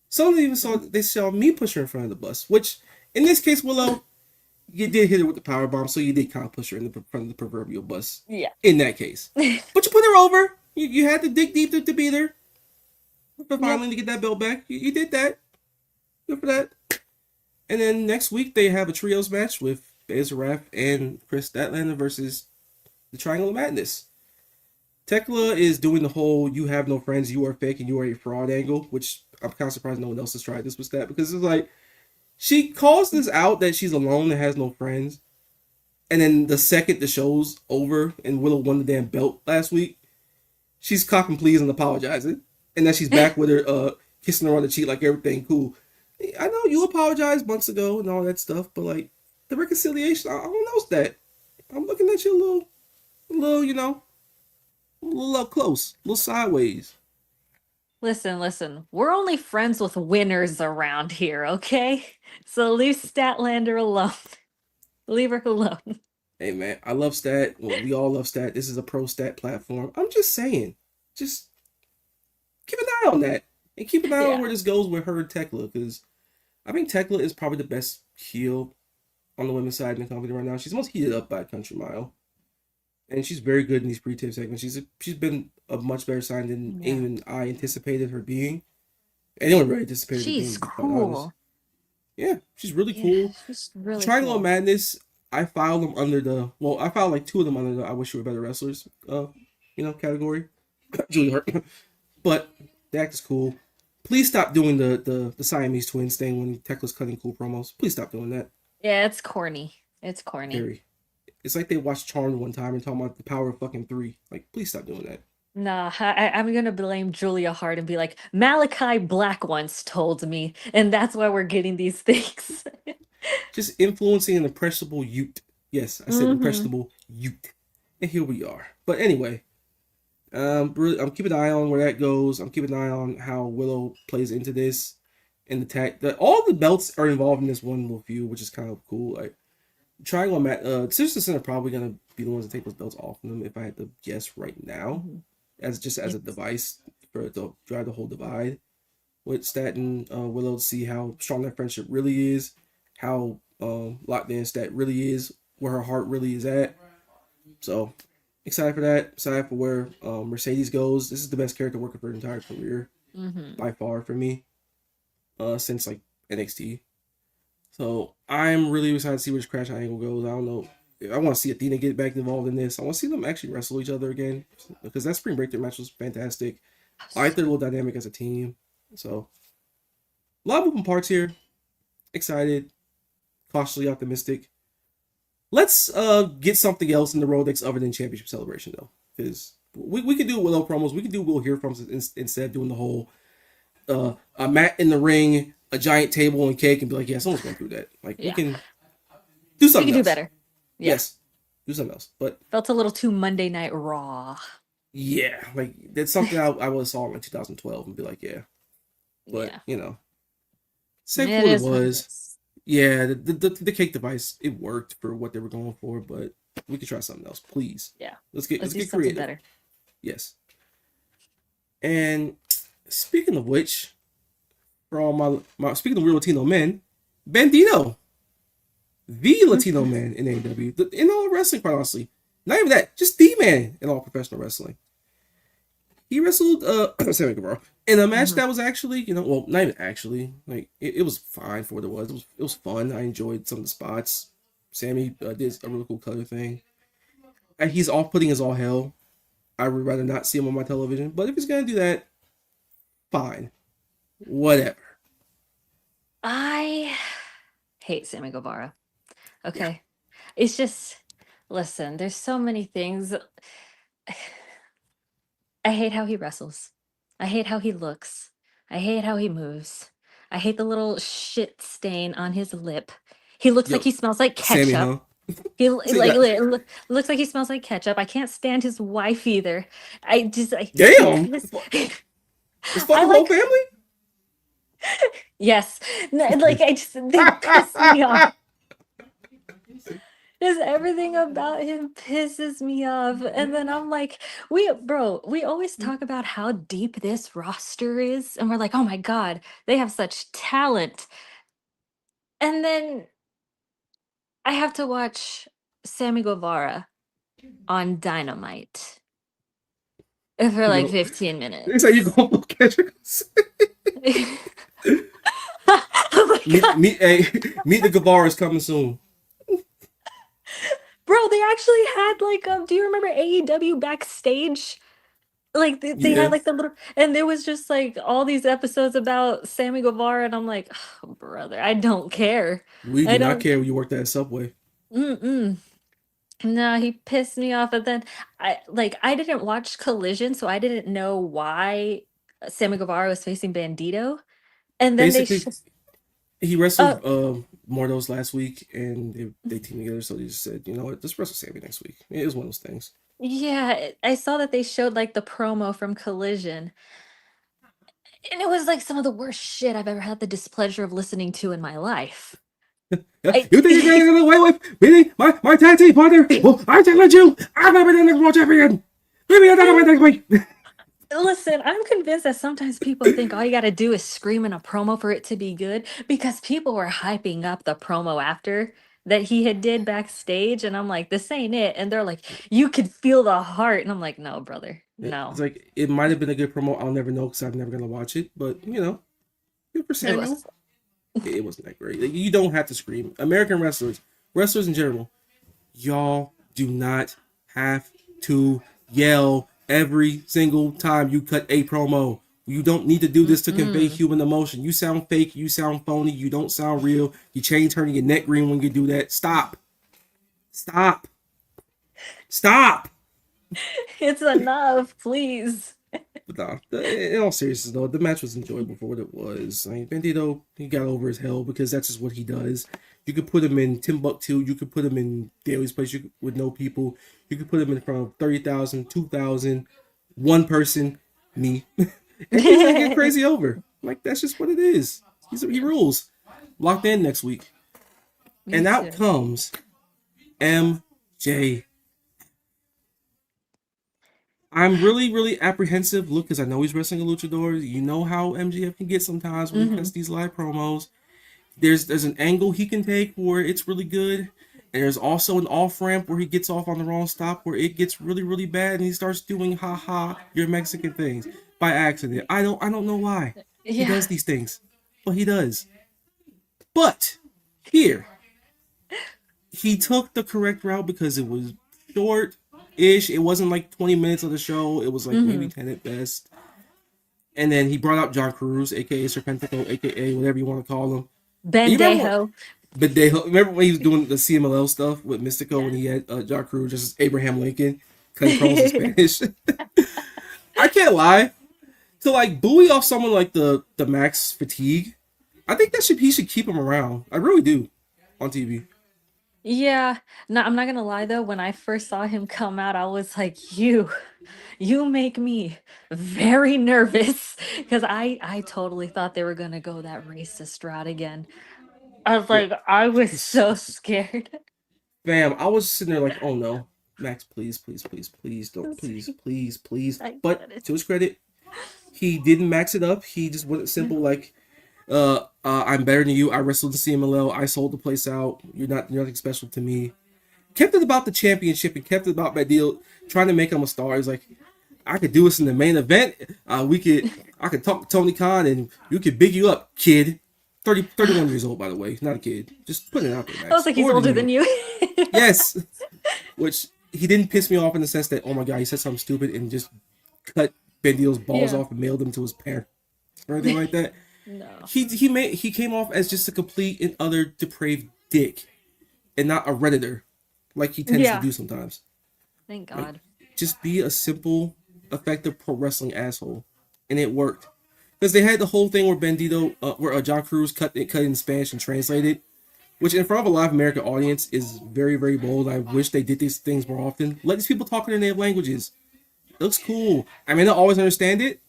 Some of them even saw me push her in front of the bus, which in this case, Willow, you did hit her with the power bomb, so you did kind of push her in the front of the proverbial bus. Yeah. In that case, but you put her over. You had to dig deep to beat her. For finally to get that belt back, you did that. Good for that. And then next week they have a trios match with Bez Raff and Chris Statlander versus the Triangle of Madness. Tekla is doing the whole "you have no friends, you are fake, and you are a fraud" angle, which I'm kind of surprised no one else has tried this with Stat because it's like she calls this out that she's alone and has no friends, and then the second the show's over and Willow won the damn belt last week, she's copping pleas and apologizing, and then she's back with her kissing her on the cheek like everything cool. I know you apologized months ago and all that stuff, but like the reconciliation, I don't know that. I'm looking at you a little, you know, a little up close, a little sideways. Listen. We're only friends with winners around here, okay? So leave Statlander alone. Leave her alone. Hey man, I love Stat. Well, we all love Stat. This is a pro Stat platform. I'm just saying, just keep an eye on that and keep an eye on where this goes with her and Tekla because I think Tekla is probably the best heel on the women's side in the company right now. She's most heated up by a country mile, and she's very good in these pre-tape segments. She's been a much better sign than even I anticipated her being. Anyone really anticipated her being. She's cool. Yeah, she's really cool. She's really Triangle cool. of Madness. I filed them under the I filed like two of them under the I wish you were better wrestlers category. Julie Hart. But the act is cool. Please stop doing the Siamese twins thing when Tekla's cutting cool promos. Please stop doing that. Yeah, it's corny. It's corny. Very. It's like they watched Charmed one time and talking about the power of fucking 3. Like, please stop doing that. Nah, I'm gonna blame Julia Hart and be like, Malachi Black once told me, and that's why we're getting these things. Just influencing an impressionable youth. Yes, I said impressionable youth. And here we are. But anyway, really, I'm keeping an eye on where that goes. I'm keeping an eye on how Willow plays into this. And the tag, all the belts are involved in this one little feud, which is kind of cool. Like Triangle Matt, Sister Sin are probably gonna be the ones to take those belts off of them if I had to guess right now, as a device for it to drive the whole divide with Stat and Willow to see how strong that friendship really is, how locked in Stat really is, where her heart really is at. So excited for that. Excited for where Mercedes goes. This is the best character working for her entire career by far for me. Since like NXT. So I'm really excited to see where this Crash angle goes. I don't know. I want to see Athena get back involved in this. I want to see them actually wrestle each other again because that Spring Breakthrough match was fantastic. I like their little dynamic as a team. So a lot of moving parts here. Excited, cautiously optimistic. Let's get something else in the Rolodex other than Championship Celebration though, because we could do Willow promos. We could do Will Hear from instead of doing the whole a mat in the ring, a giant table and cake, and be like, yeah, someone's going through that. Like we can do something. We can else. do better. Yeah. Yes, do something else. But felt a little too Monday Night Raw. Yeah, like that's something I would have saw in 2012 and be like, yeah. But say what it was. Yeah, the cake device, it worked for what they were going for, but we could try something else, please. Yeah, let's get creative. Something better. Yes. And speaking of which, for all my speaking of real Latino men, Bandito, the Latino man in AEW, in all wrestling, quite honestly, not even that, just the man in all professional wrestling. He wrestled Sammy Guevara in a match that was actually, well, not even actually, like it was fine for what it was. It was fun. I enjoyed some of the spots. Sammy did a really cool color thing. And he's off-putting as all hell. I would rather not see him on my television, but if he's gonna do that, fine, whatever. I hate Sammy Guevara. Okay, it's just listen. There's so many things. I hate how he wrestles. I hate how he looks. I hate how he moves. I hate the little shit stain on his lip. He looks like Yo, he smells like Sammy, ketchup. huh? He See that? looks like he smells like ketchup. I can't stand his wife either. He Damn, piss. it's I fucking whole like family. yes, no, like they piss me off. Just everything about him pisses me off. And then I'm like, we always talk about how deep this roster is, and we're like, oh my god, they have such talent. And then I have to watch Sammy Guevara on Dynamite for You like go. 15 They say you minutes. go catch. Oh my god. Hey, meet the Guevaras coming soon. Bro, they actually had like do you remember AEW backstage? Like they had Yeah, like the little, and there was just like all these episodes about Sammy Guevara, and I'm like, oh, brother, I don't care. we I do not don't. care when you worked at Subway. Mm-mm. No, he pissed me off. And then I didn't watch Collision, so I didn't know why Sammy Guevara was facing Bandito. And then Basically, he uh, wrestled Mordos last week, and they teamed together. So they just said, you know what, just wrestle Sammy next week. It was one of those things. yeah, I saw that they showed like the promo from Collision, and it was like some of the worst shit I've ever had the displeasure of listening to in my life. Yeah, I you think you're getting away with beating my tag team partner? Well, I challenge you. I'm gonna be the next world champion. Give me a dynamite next week. Listen, I'm convinced that sometimes people think all you got to do is scream in a promo for it to be good, because people were hyping up the promo after that he had did backstage, and I'm like, this ain't it. And they're like, you could feel the heart, and I'm like, no, brother, It's no. like it might have been a good promo. I'll never know because I'm never gonna watch it. But you know, good for It Samuel. was. It wasn't that great. Like, you don't have to scream. American wrestlers in general, y'all do not have to yell every single time you cut a promo. You don't need to do this to convey Mm-mm. human emotion. You sound fake. You sound phony. You don't sound real. You change turning your neck green when you do that. Stop. Stop. Stop. It's enough, please. But nah, in all seriousness though, the match was enjoyable for what it was. I mean, Bandito, he got over his hell because that's just what he does. You could put him in Timbuktu, you could put him in Daly's place with no people, you could put him in front of 30,000, 2,000, one person, me, and he's gonna get Me crazy over. Like that's just what it is. He rules. Locked in next week, and out too. comes MJ. I'm really, really apprehensive. Look, because I know he's wrestling a luchador. You know how MJF can get sometimes when he Hmm. cuts these live promos. There's an angle he can take where it's really good, and there's also an off ramp where he gets off on the wrong stop where it gets really, really bad, and he starts doing "ha ha, you're Mexican" things by accident. I don't know why he Yeah. does these things, but he does. But here he took the correct route because it was short ish. It wasn't like 20 minutes of the show. It was like maybe Hmm. 10 at best. And then he brought out John Cruz, aka Serpentico, aka whatever you want to call him. And you remember, Bendejo. but they remember when he was doing the CMLL stuff with Mystico when he had John Cruz, just as Abraham Lincoln, cutting promos in Spanish. I can't lie. To like buoy off someone like the Max Fatigue, I think he should keep him around. I really do on TV. Yeah, no, I'm not gonna lie though. When I first saw him come out, I was like, you make me very nervous because I totally thought they were gonna go that racist route again. I was Yo, like, I was so scared. fam, I was sitting there like, oh no, Max, please, please, please, please, don't, It's please, like, please, please. I But get it. to his credit, he didn't max it up. He just went simple like, I'm better than you. I wrestled in CMLL. I sold the place out. You're nothing special to me. Kept it about the championship and kept it about that deal, trying to make him a star. He's like, I could do this in the main event. I could talk to Tony Khan and you could big you up, kid. 31 years old, by the way, not a kid. Just putting it out there, I was Max. like, he's Older older than than you. you. Yes. Which he didn't piss me off in the sense that, oh my god, he said something stupid and just cut Bandito's balls Yeah. off and mailed them to his parents or anything like that. No. He came off as just a complete and utter depraved dick and not a redditor like he tends to Yeah. do sometimes. Thank Like, God. just be a simple, effective pro wrestling asshole. and it worked. Because they had the whole thing where Bandito, where John Cruz cut it in Spanish and translated, which in front of a live American audience is very, very bold. I wish they did these things more often. Let these people talk in their native languages. It looks cool. I may not always understand it,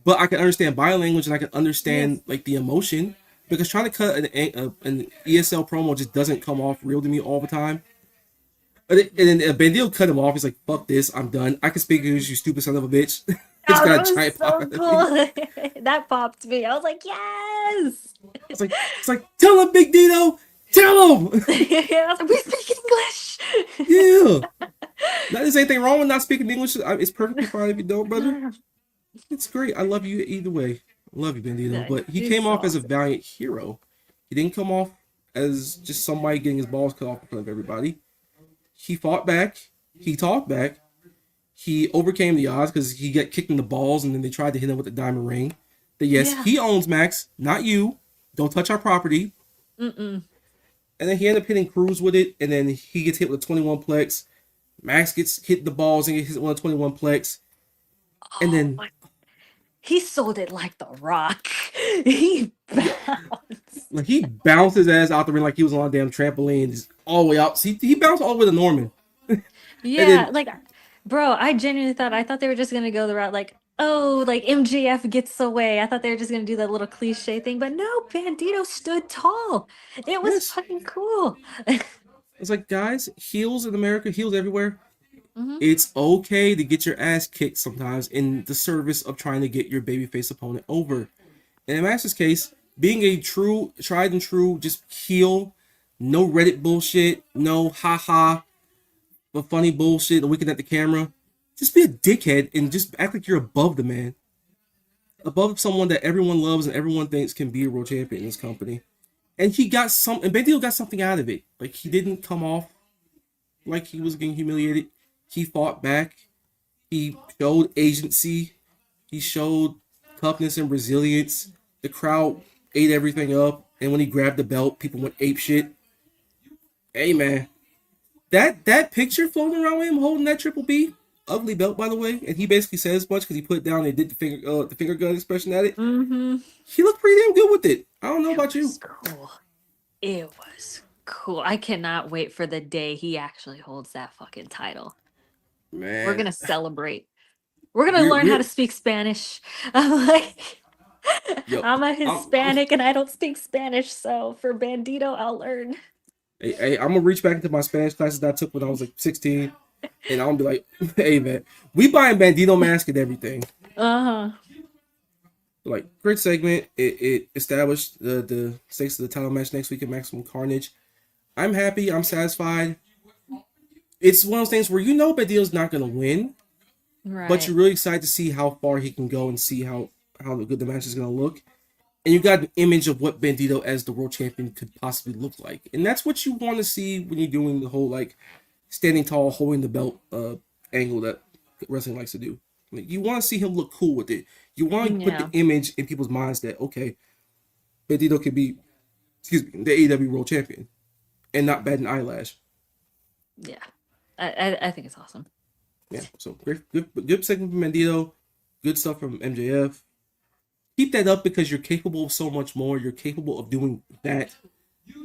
but I can understand body language and I can understand like the emotion. Because trying to cut an ESL promo just doesn't come off real to me all the time. And then Bandito cut him off. He's like, "Fuck this, I'm done. I can speak English, you stupid son of a bitch." It's Oh, got that a giant was so pop. cool. That popped me. I was like, yes. It's like, tell him, Big Dino, tell him. I was like, we speak English. Yeah. There's anything wrong with not speaking English. It's perfectly fine if you don't, brother. It's great. I love you either way. I love you, Bandito. But he came off as a valiant hero. He didn't come off as just somebody getting his balls cut off in front of everybody. He fought back. He talked back. He overcame the odds because he got kicked in the balls and then they tried to hit him with the diamond ring. That yes, he owns Max, not you. Don't touch our property. And then he ended up hitting Cruz with it, and then he gets hit with a 21 plex. Max gets hit the balls and gets hit with a 21 plex. And then he sold it like The Rock. He bounced. Like he bounced his ass out the ring like he was on a damn trampoline, just all the way out. He bounced all the way to Norman. Yeah, then, like, bro, I genuinely thought they were just gonna go the route like, oh, like MJF gets away. I thought they were just gonna do that little cliche thing, but no, Bandito stood tall. It was fucking cool. It's like, guys, heels in America, heels everywhere. It's okay to get your ass kicked sometimes in the service of trying to get your babyface opponent over. And in Max's case, being a true, tried and true, just heel, no Reddit bullshit, no haha, but funny bullshit, looking at the camera. Just be a dickhead and just act like you're above the man. Above someone that everyone loves and everyone thinks can be a world champion in this company. And he got and Bandito got something out of it. Like, he didn't come off like he was getting humiliated. He fought back. He showed agency. He showed toughness and resilience. The crowd ate everything up. And when he grabbed the belt, people went ape shit. Hey, man. That picture floating around with him holding that Triple B, ugly belt, by the way, and he basically said as much because he put it down and did the finger gun expression at it. He looked pretty damn good with it. I don't know about you. Cool. It was cool. I cannot wait for the day he actually holds that fucking title. Man, we're gonna celebrate. We're gonna learn how to speak Spanish. I'm like, I'm a Hispanic and I don't speak Spanish, so for Bandito, I'll learn. Hey, I'm gonna reach back into my Spanish classes that I took when I was like 16, and I'm gonna be like, "Hey, man, we buying Bandito mask and everything." Like, great segment. It established the stakes of the title match next week at Maximum Carnage. I'm happy. I'm satisfied. It's one of those things where you know Bandito's not gonna win, but you're really excited to see how far he can go and see how good the match is gonna look. And you got an image of what Bandito as the world champion could possibly look like. And that's what you want to see when you're doing the whole, like, standing tall, holding the belt angle that wrestling likes to do. Like, you want to see him look cool with it. You want to put the image in people's minds that, okay, Bandito could be, the AEW world champion and not bat an eyelash. Yeah. I think it's awesome. Yeah, so good segment from Bandito. Good stuff from MJF. Keep that up because you're capable of so much more. You're capable of doing that.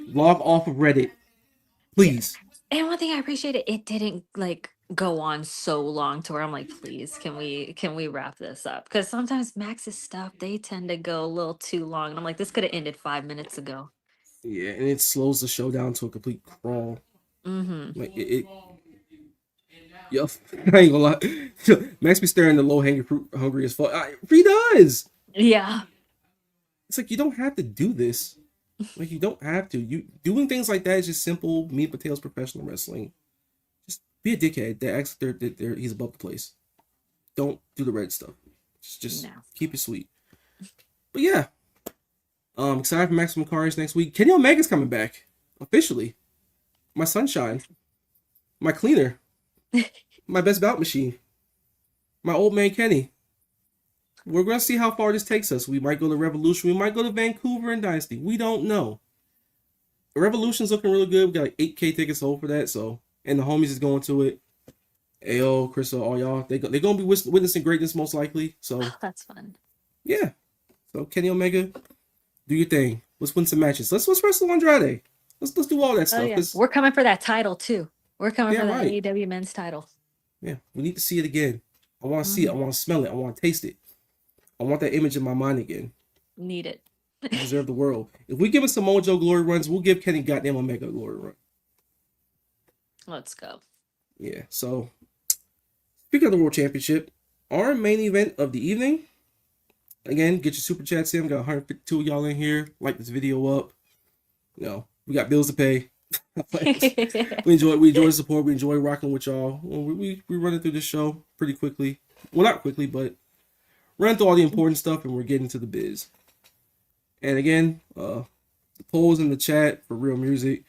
Log off of Reddit, please. And one thing I appreciated, it didn't like go on so long to where I'm like, please, can we wrap this up? Because sometimes Max's stuff, they tend to go a little too long, and I'm like, this could have ended 5 minutes ago. Yeah, and it slows the show down to a complete crawl. Like it. Yo, I ain't gonna lie. Max be staring the low hanging fruit, hungry as fuck. He does. Yeah. It's like, you don't have to do this. Like, you don't have to. You doing things like that is just simple meat and potatoes professional wrestling. Just be a dickhead that acts like he's above the place. Don't do the red stuff. Just keep it sweet. But yeah. Excited for Maximum Carnage next week. Kenny Omega's coming back. Officially. My sunshine. My cleaner. My best bout machine. My old man Kenny. We're going to see how far this takes us. We might go to Revolution. We might go to Vancouver and Dynasty. We don't know. Revolution's looking really good. We got like 8K tickets sold for that. So, and the homies is going to it. AO, Crystal, all y'all. They're going to be witnessing greatness most likely. So, Oh, that's fun. yeah. So, Kenny Omega, do your thing. Let's win some matches. Let's wrestle Andrade. Let's do all that Oh, stuff. yeah. We're coming for that title, too. We're coming for that Right. AEW men's title. Yeah, we need to see it again. I want to see it. I want to smell it. I want to taste it. I want that image in my mind again. Need it. You deserve the world. If we give him Samoa Joe glory runs, we'll give Kenny goddamn Omega a glory run. Let's go. Yeah, so speaking of the World Championship, our main event of the evening. Again, get your super chats in. We got 152 of y'all in here. Like this video up. You know, we got bills to pay. we enjoy the support. We enjoy rocking with y'all. We running through this show pretty quickly. Well, not quickly, but running through all the important stuff, and we're getting to the biz. And again, the polls in the chat for Real Music.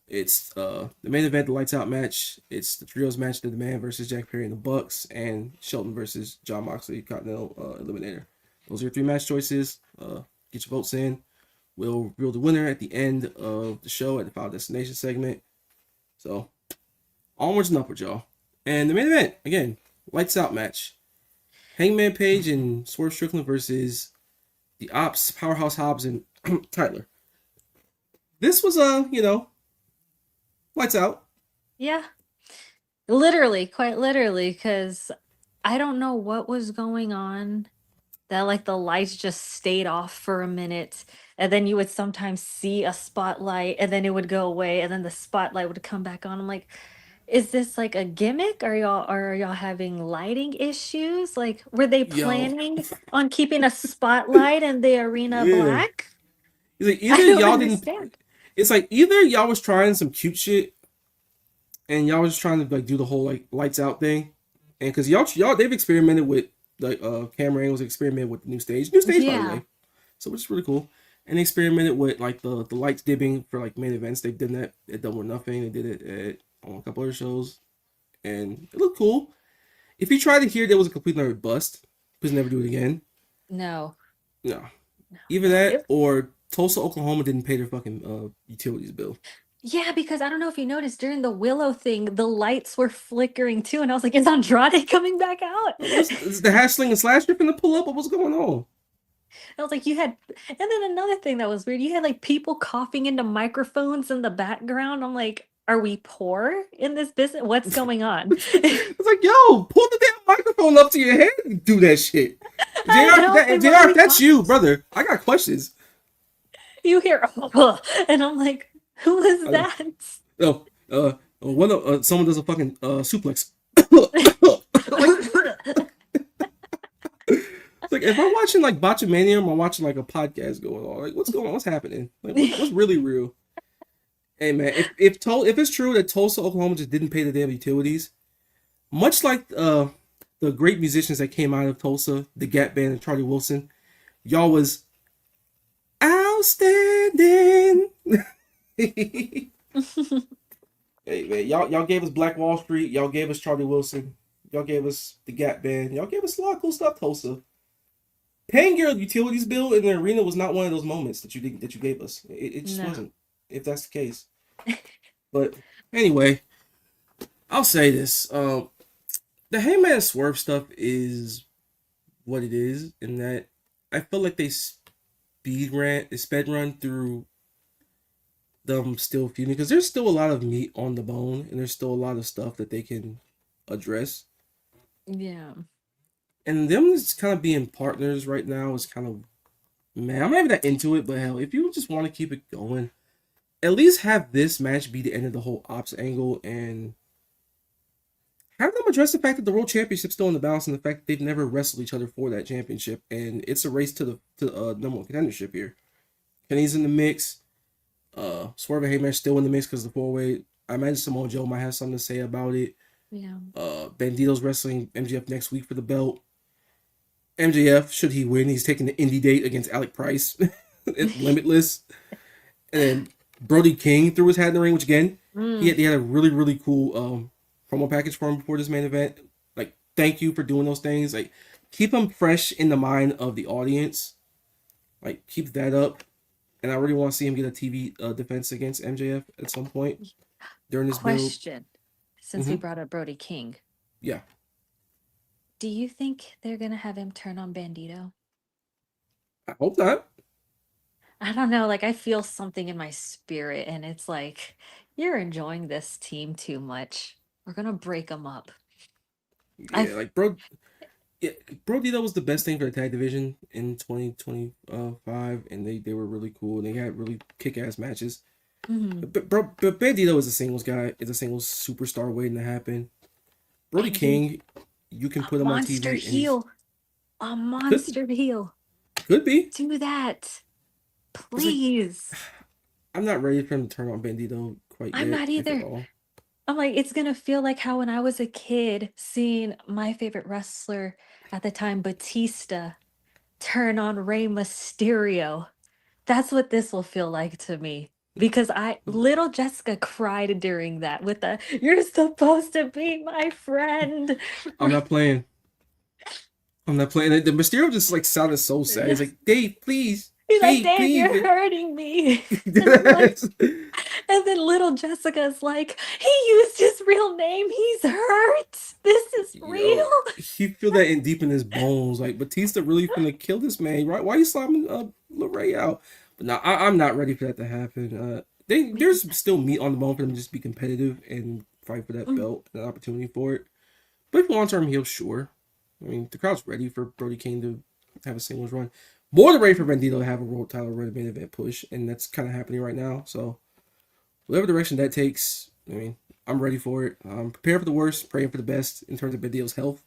It's the main event, the lights out match. It's the trios match, the Man versus Jack Perry and the Bucks, and Shelton versus Jon Moxley, Continental Eliminator. Those are your 3 match choices. Get your votes in. We'll reveal the winner at the end of the show at the Final Destination segment. So, onwards and upwards, y'all. And the main event, again, lights out match. Hangman Page and Swerve Strickland versus the Ops, Powerhouse Hobbs, and Tyler. This was lights out. Yeah. Literally, quite literally, because I don't know what was going on. That like the lights just stayed off for a minute, and then you would sometimes see a spotlight, and then it would go away, and then the spotlight would come back on. I'm like, is this like a gimmick? Are y'all having lighting issues? Like, were they planning on keeping a spotlight in the arena black? It's like either y'all didn't. It's like either y'all was trying some cute shit, and y'all was trying to like do the whole like lights out thing, and because y'all they've experimented with like camera angles, experimented with the new stage by the way, so which is really cool. And they experimented with like the lights dimming for like main events. They've done that at Double or Nothing. They did it on a couple other shows, and it looked cool. If you tried it here, there was a complete another bust. Please never do it again. No. Either that or Tulsa, Oklahoma didn't pay their fucking utilities bill. Yeah, because I don't know if you noticed during the Willow thing, the lights were flickering too, and I was like, "Is Andrade coming back out?" Is the hash sling and slash strip in the pull up? What was going on? I was like, you had, and then another thing that was weird, you had like people coughing into microphones in the background. I'm like, are we poor in this business? What's going on? It's like, yo, pull the damn microphone up to your head and do that shit. JR, if that's you, brother, I got questions. You hear, and I'm like, who is that? Someone does a fucking suplex. Like, if I'm watching like Botchamania, I'm watching like a podcast going on. Like, what's going on? What's happening? Like, what's really real? Hey man, if it's true that Tulsa, Oklahoma just didn't pay the damn utilities, much like the great musicians that came out of Tulsa, the Gap Band and Charlie Wilson, y'all was outstanding. Hey man, y'all gave us Black Wall Street, y'all gave us Charlie Wilson, y'all gave us the Gap Band, y'all gave us a lot of cool stuff, Tulsa. Paying your utilities bill in the arena was not one of those moments that you gave us. It just wasn't, if that's the case. But anyway, I'll say this: the Heyman Swerve stuff is what it is, in that I feel like they sped run through them still feuding, because there's still a lot of meat on the bone, and there's still a lot of stuff that they can address. Yeah. And them just kind of being partners right now is kind of, man, I'm not even that into it, but hell, if you just want to keep it going, at least have this match be the end of the whole Ops angle, and have them address the fact that the World Championship's still in the balance, and the fact that they've never wrestled each other for that championship, and it's a race to the number one contendership here. Kenny's in the mix. Swerve and Heyman's still in the mix because of the 4-way. I imagine Samoa Joe might have something to say about it. Yeah. Bandito's wrestling MJF next week for the belt. MJF, should he win, he's taking the indie date against Alec Price. It's Limitless. And then Brody King threw his hat in the ring, which again, he had a really, really cool promo package for him before this main event. Like, thank you for doing those things. Like, keep him fresh in the mind of the audience. Like, keep that up. And I really want to see him get a TV defense against MJF at some point during this build. Question, since we brought up Brody King. Yeah. Do you think they're gonna have him turn on Bandito? I hope not. I don't know, like I feel something in my spirit, and it's like you're enjoying this team too much. We're gonna break them up. I Yeah, like bro. Yeah, Bro Dito was the best thing for the tag division in 2025, and they were really cool. They had really kick ass matches. Mhm. But Bandito is a singles guy. Is a singles superstar waiting to happen. Brody And he's King, you can a put him on monster TV, and he's heel. A could monster heel. could be. Do that. It's like Please. I'm not ready for him to turn on Bandito quite I'm yet, not if at either. all. I'm like, it's gonna feel like how when I was a kid seeing my favorite wrestler at the time, Batista, turn on Rey Mysterio. That's what this will feel like to me. Because little Jessica cried during that with the, you're supposed to be my friend. I'm Like, not playing. I'm not playing. The Mysterio just like sounded so sad. He's like, Dave, please, he's like, Dave, Dave, you're please. hurting me. And I'm like, and then little Jessica's like, he used his real name. He's hurt. This is Yo, real. he feel that in deep in his bones. Like Batista really finna kill this man, right? Why you slamming Ray out? But no, I'm not ready for that to happen. There's still meat on the bone for them to just be competitive and fight for that Mm, belt and an opportunity for it. But if long term heel, sure. I mean, the crowd's ready for Brody King to have a singles run. More than ready for Bandito to have a world title run main event push, and that's kind of happening right now. So whatever direction that takes, I mean, I'm ready for it. Prepare for the worst, praying for the best in terms of Bandito's health.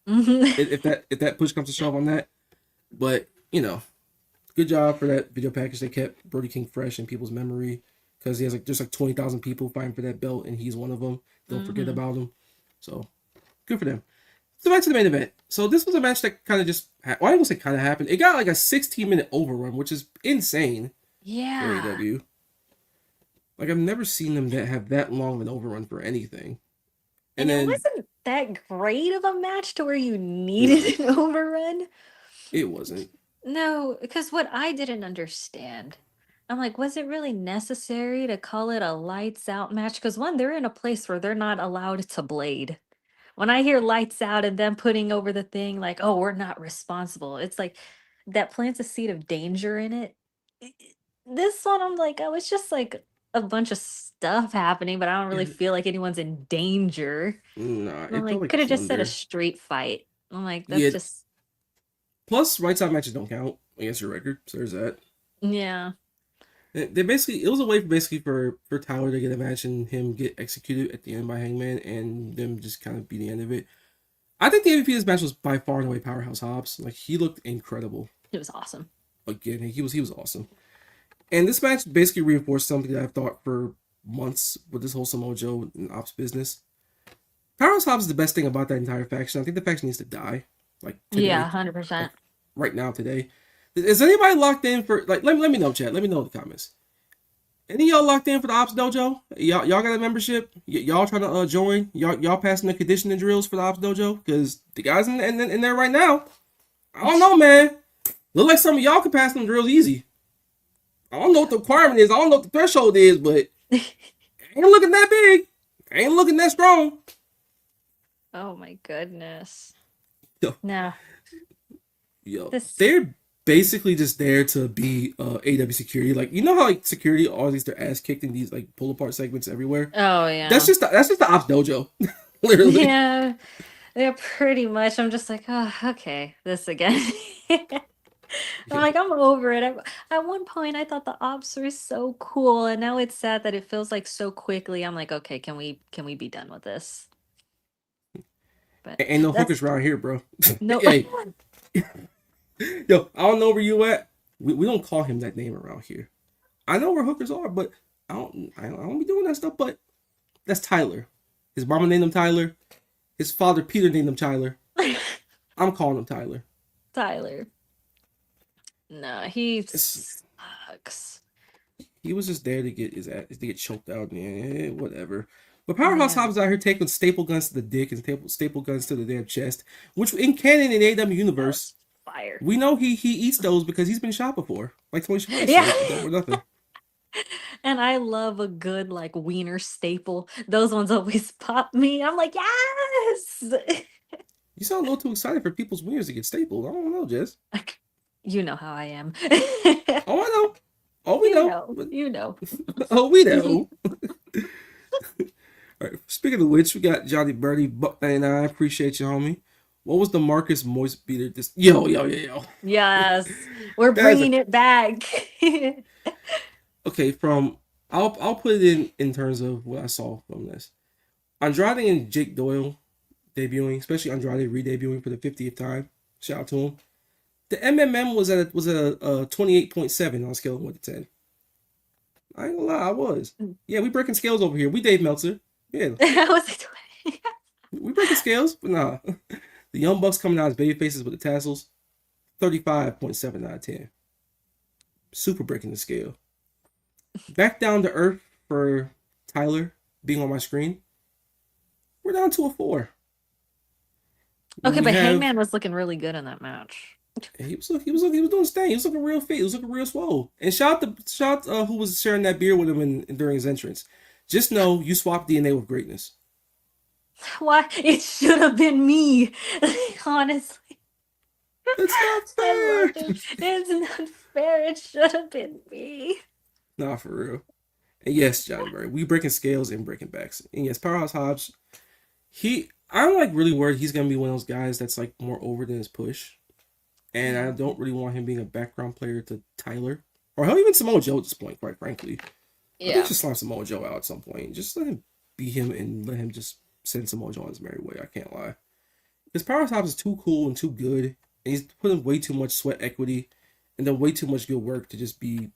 mhm. If that push comes to shove on that, but good job for that video package. They kept Brody King fresh in people's memory because he has there's 20,000 people fighting for that belt, and he's one of them. Don't forget Mhm. about him. So good for them. So back to the main event. So this was a match that kind of just, well, I don't say kind of happened. It got like a 16-minute overrun, which is insane for Yeah. AEW. Like I've never seen them that have that long of an overrun for anything. And And it then wasn't that great of a match to where you no, needed an overrun. it wasn't. No, because what I didn't understand, I'm like, was it really necessary to call it a lights out match? Because one, they're in a place where they're not allowed to blade. When I hear lights out and them putting over the thing, like, oh, we're not responsible, it's like that plants a seed of danger in it. This one, I'm like, oh, it's just like a bunch of stuff happening, but I don't really Yeah, feel like anyone's in danger. nah, And I'm it felt like, like could have just said a plunder. street fight. I'm like, that's Yeah. just, Plus, right side matches don't count against your record, so there's that. yeah. They basically it was a way for Tyler to get a match and him get executed at the end by Hangman and them just kind of be the end of it. I think the MVP of this match was by far and away Powerhouse Hobbs. Like he looked incredible. It was awesome. Again, he was awesome. And this match basically reinforced something that I've thought for months with this whole Samoa Joe and Ops business. Powerhouse Hobbs is the best thing about that entire faction. I think the faction needs to die. Like Yeah, today. 100%. Like right now today. Is anybody locked in for like let me know, chat. Let me know in the comments. Any of y'all locked in for the Ops Dojo? Y'all got a membership? Y'all trying to join? Y'all passing the conditioning drills for the Ops Dojo? Because the guys in there right now, I don't know, man. Look like some of y'all can pass them drills easy. I don't know what the requirement is. I don't know what the threshold is, but ain't looking that big. Ain't looking that strong. Oh my goodness. Yo, No, yo, this, they're basically just there to be AW security. Like you know how like security always their ass kicked in these like pull apart segments everywhere. oh That's yeah. just the Ops Dojo, literally. Yeah, yeah, pretty much. I'm just like, oh, okay, this again. I'm Yeah. like, I'm over it. At one point, I thought the ops were so cool, and now it's sad that it feels like so quickly. I'm like, okay, can we be done with this? But Ain't no that's hookers around here, bro. no. Hey, yo, I don't know where you at. We don't call him that name around here. I know where hookers are, but I don't be doing that stuff. But that's Tyler. His mama named him Tyler. His father Peter named him Tyler. I'm calling him Tyler. Tyler. No, he It's, sucks. he was just there to get his ass to get choked out. Yeah, whatever. But Powerhouse Yeah, Hobbs out here taking staple guns to the dick and staple guns to the damn chest, which in canon in AW that universe was fire. we know he eats those because he's been shot before, like Tony Schiavone Yeah. said, double or nothing. And I love a good like wiener staple. Those ones always pop me. I'm like, yes. You sound a little too excited for people's wieners to get stapled. I don't know, Jess. You know how I am. Oh, I know. Oh, we You know. know. You know. Oh, we know. All right. Speaking of which, we got Johnny Birdie, Buck 99. Appreciate you, homie. What was the Marcus Moist beater? This yo. Yes. We're That's a bringing it back. okay. From I'll put it in terms of what I saw from this. Andrade and Jake Doyle debuting, especially Andrade re-debuting for the 50th time. Shout out to him. The MMM was at a 28.7 on a scale of 1 to 10. I ain't gonna lie, I was. Yeah, we breaking scales over here. We Dave Meltzer. Yeah, I was like, we breaking scales, but nah. The Young Bucks coming out as baby faces with the tassels. 35.7 out of 10. Super breaking the scale. Back down to earth for Tyler being on my screen. We're down to a 4. okay, We but have Hangman was looking really good in that match. he was doing his thing. He was looking real fit. He was looking real swole. And shout out who was sharing that beer with him during his entrance. Just know you swapped DNA with greatness. Why? It should have been me. Honestly. It's not I love fair. it. It's not fair. It should have been me. Nah, for real. And yes, Johnny Murray, we breaking scales and breaking backs. And yes, Powerhouse Hobbs, I'm like really worried he's gonna be one of those guys that's like more over than his push. And I don't really want him being a background player to Tyler. Or hell, even Samoa Joe at this point, quite frankly. I think just slap Samoa Joe out at some point. Just let him be him and let him just send Samoa Joe on his merry way. I can't lie. Because Powerhouse Hobbs is too cool and too good. And he's putting way too much sweat equity and then way too much good work to just be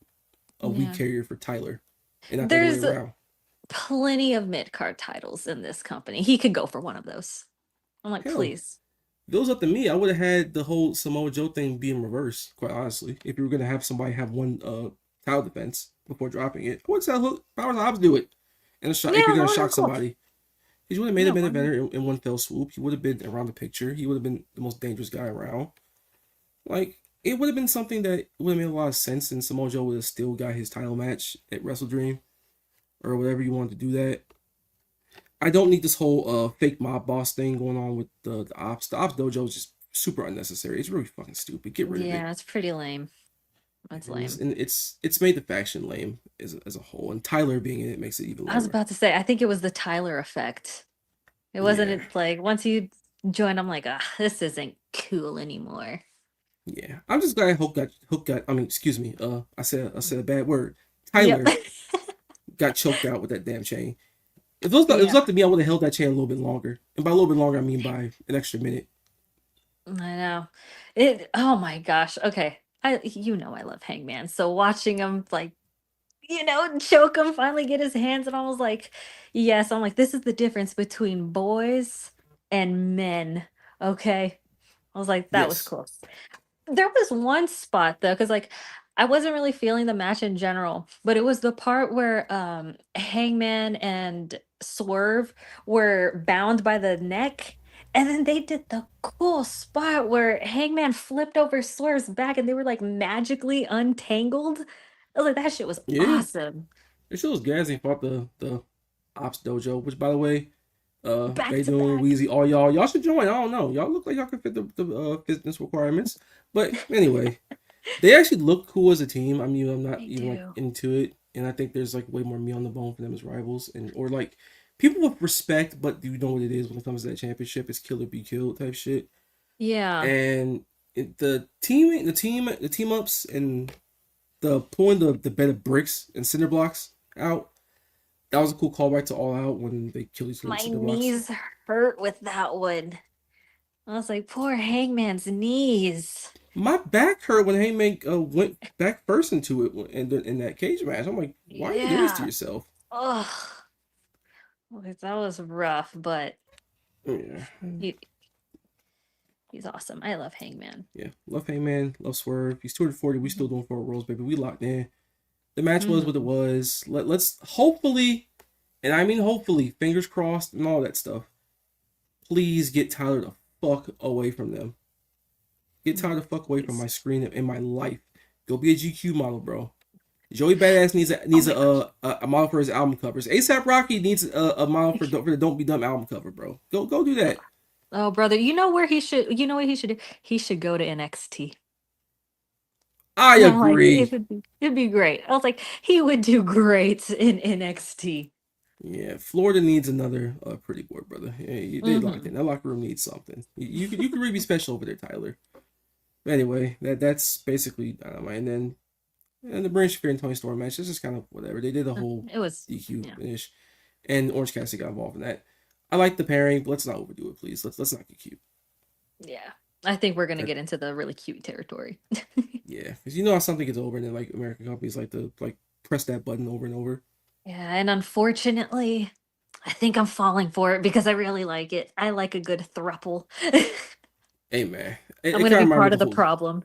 a weak carrier for Tyler. And not the other There's way around. plenty of mid-card titles in this company. He could go for one of those. I'm like, Hell, please. if it was up to me, I would have had the whole Samoa Joe thing be in reverse, quite honestly. If you were going to have somebody have one title defense before dropping it, I would say Powerhouse Hobbs do it. And if Yeah, you're going that to would shock have cool. somebody, he would have made Yeah, a main why not? eventer in one fell swoop. He would have been around the picture. He would have been the most dangerous guy around. Like, it would have been something that would have made a lot of sense, and Samoa Joe would have still got his title match at Wrestle Dream or whatever you want to do that. I don't need this whole fake mob boss thing going on with the ops. The ops dojo is just super unnecessary. It's really fucking stupid. Get rid of it. Yeah, it's pretty lame. That's lame. And it's made the faction lame as a whole. And Tyler being in it makes it even I was lower. about to say, I think it was the Tyler effect. It wasn't Yeah. it like once you join, I'm like, this isn't cool anymore. Yeah, I'm just glad Hook got. I mean, excuse me. I said a bad word. Tyler Yep. got choked out with that damn chain. If it was up to me, I would have held that chain a little bit longer. And by a little bit longer, I mean by an extra minute. I know. Oh my gosh. Okay. I love Hangman. So watching him like, choke him, finally get his hands, and I was like, yes, I'm like, this is the difference between boys and men. Okay. I was like, that was Yes. cool. There was one spot though, because like I wasn't really feeling the match in general, but it was the part where Hangman and Swerve were bound by the neck, and then they did the cool spot where Hangman flipped over Swerve's back and they were like magically untangled. I was like, that shit was Yeah. awesome. It shows Gazzy fought the Ops Dojo, which by the way, Back they to doing back. Wheezy. All y'all should join. I don't know. Y'all look like y'all can fit the fitness requirements. But anyway, they actually look cool as a team. I mean, I'm not They even like do. into it, and I think there's like way more meat on the bone for them as rivals, or like people with respect, but you know what it is when it comes to that championship. It's kill or be killed type shit. Yeah. And the team ups and the pulling the bed of bricks and cinder blocks out. That was a cool callback to All Out when they kill each other My with cinder blocks. knees hurt with that one. I was like, poor Hangman's knees. My back hurt when Heyman went back first into it in that cage match. I'm like, why are you doing this to yourself? Ugh. That was rough, but Yeah. he's awesome. I love Hangman. Yeah. Love Heyman. Love Swerve. He's 240. We still doing 4 rolls, baby. We locked in. The match was what it was. Let's hopefully, and I mean hopefully, fingers crossed and all that stuff. Please get Tyler the fuck away from them. Get Tyler the fuck away from my screen and my life. Go be a GQ model, bro. Joey Badass needs my gosh. a model for his album covers. ASAP Rocky needs a model for the Don't Be Dumb album cover, bro. Go do that. Oh, brother, you know where he should, you know what he should do? He should go to NXT. I I'm like, agree. it'd be great. I was like, he would do great in NXT. Yeah, Florida needs another pretty boy, brother. Yeah, they locked Mm-hmm. in. That locker room needs something. You could really be special over there, Tyler. But anyway, that's basically Dynamite. And the Brain Shafir and Tony Storm match. This is kind of whatever. They did a whole It was, DQ yeah, finish, and Orange Cassidy got involved in that. I like the pairing, but let's not overdo it, please. Let's not get cute. yeah. I think we're gonna That, get into the really cute territory. yeah, because you know how something gets over, and then like American companies like to like press that button over and over. Yeah, and unfortunately, I think I'm falling for it because I really like it. I like a good thruple. Hey man, I'm it gonna kind be of reminds me part of of the the whole problem.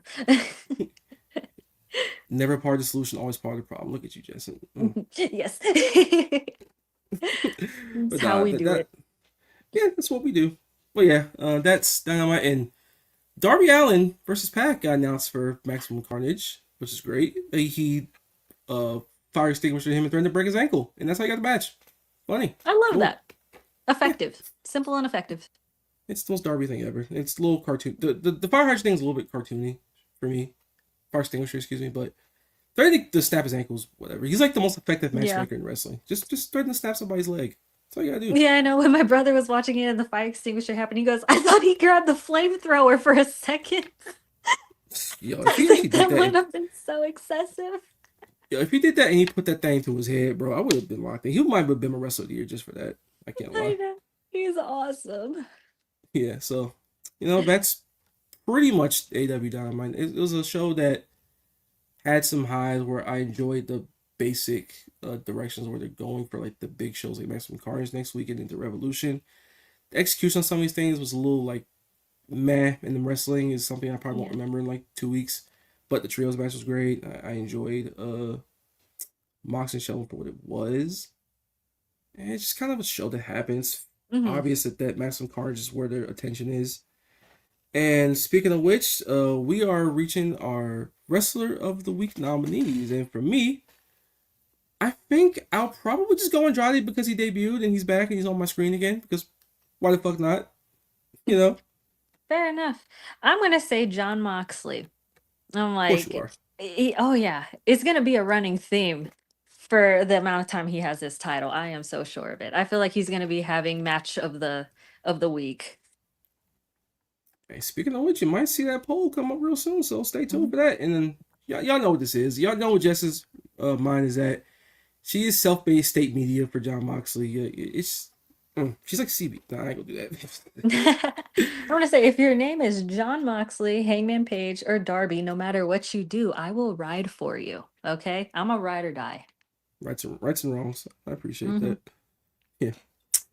never part of the solution, always part of the problem. Look at you, Jason. Yes. It's But how we do that it. yeah, that's what we do. Well, yeah, that's Dynamite and Darby Allin versus Pac got announced for Maximum Carnage, which is great. He fire extinguisher him and threatened to break his ankle, and that's how he got the match. Funny, I love cool. that. Yeah, Effective. Simple and effective. it's the most Darby thing ever. It's a little cartoon. The fire hydrant thing is a little bit cartoony for me. Fire extinguisher, excuse me, but threatening to snap his ankles, whatever. He's like the most effective Yeah. matchmaker in wrestling. Just threaten to snap somebody's leg. That's all you gotta do. Yeah, I know when my brother was watching it and the fire extinguisher happened, he goes, I thought he grabbed the flamethrower for a second. Yo, I if he was actually like, did that that, would have been so excessive. yo, if he did that and he put that thing to his head, bro, I would have been locked in. He might have been a wrestler of the year just for that. I can't I lie. know. He's awesome. Yeah, so that's pretty much AEW Dynamite. It was a show that had some highs where I enjoyed the basic directions where they're going for like the big shows like Maximum Carnage next week and into Revolution. The execution on some of these things was a little like meh, and the wrestling is something I probably won't Yeah. remember in like 2 weeks. But the trios match was great. I enjoyed Mox and Sheldon for what it was. And it's just kind of a show that happens. Hmm. Obvious that Maximum Carnage is where their attention is. And speaking of which, we are reaching our Wrestler of the Week nominees. And for me, I think I'll probably just go Andrade because he debuted and he's back and he's on my screen again. Because why the fuck not? You know, of Fair enough. I'm gonna say John Moxley. I'm course you like, are. oh yeah, it's gonna be a running theme for the amount of time he has this title. I am so sure of it. I feel like he's gonna be having match of the week. Hey, speaking of which, you might see that poll come up real soon. So stay tuned Mhm. for that. And then y'all know what this is. Y'all know what Jess's mind is at. She is self-made state media for John Moxley. It's she's like CB. Nah, I ain't gonna do that. I want to say if your name is John Moxley, Hangman Page, or Darby, no matter what you do, I will ride for you. Okay, I'm a ride or die. Rights and wrongs. I appreciate Hmm. that. Yeah.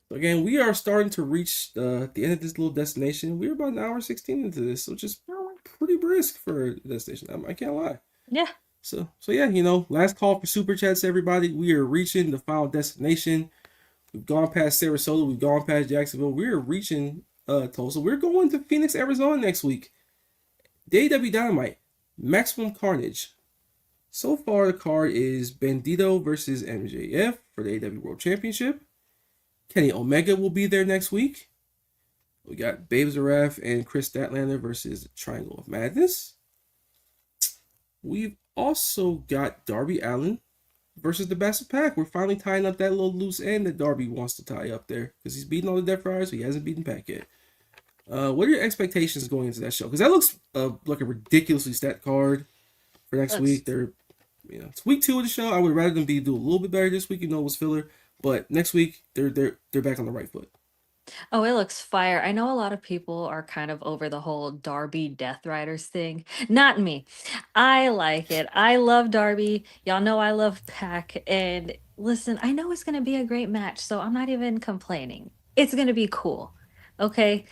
So again, we are starting to reach the end of this little destination. We're about an hour 16 into this, so just pretty brisk for a destination. I can't lie. Yeah. So yeah, last call for super chats, everybody. We are reaching the final destination. We've gone past Sarasota. We've gone past Jacksonville. We're reaching Tulsa. We're going to Phoenix, Arizona next week. The AEW Dynamite, Maximum Carnage. So far, the card is Bandito versus MJF for the AEW World Championship. Kenny Omega will be there next week. We got Babe Zaref and Chris Statlander versus the Triangle of Madness. We've also got Darby Allin versus the Bastard Pack. We're finally tying up that little loose end that Darby wants to tie up there because he's beating all the Death Riders, so he hasn't beaten Pack yet. What are your expectations going into that show? Because that looks like a ridiculously stacked card for next week. It's week 2 of the show. I would rather them do a little bit better this week. It was filler, but next week they're back on the right foot. Oh, it looks fire. I know a lot of people are kind of over the whole Darby Death Riders thing. Not me. I like it. I love Darby. Y'all know I love Pac. And listen, I know it's going to be a great match, so I'm not even complaining. It's going to be cool. Okay.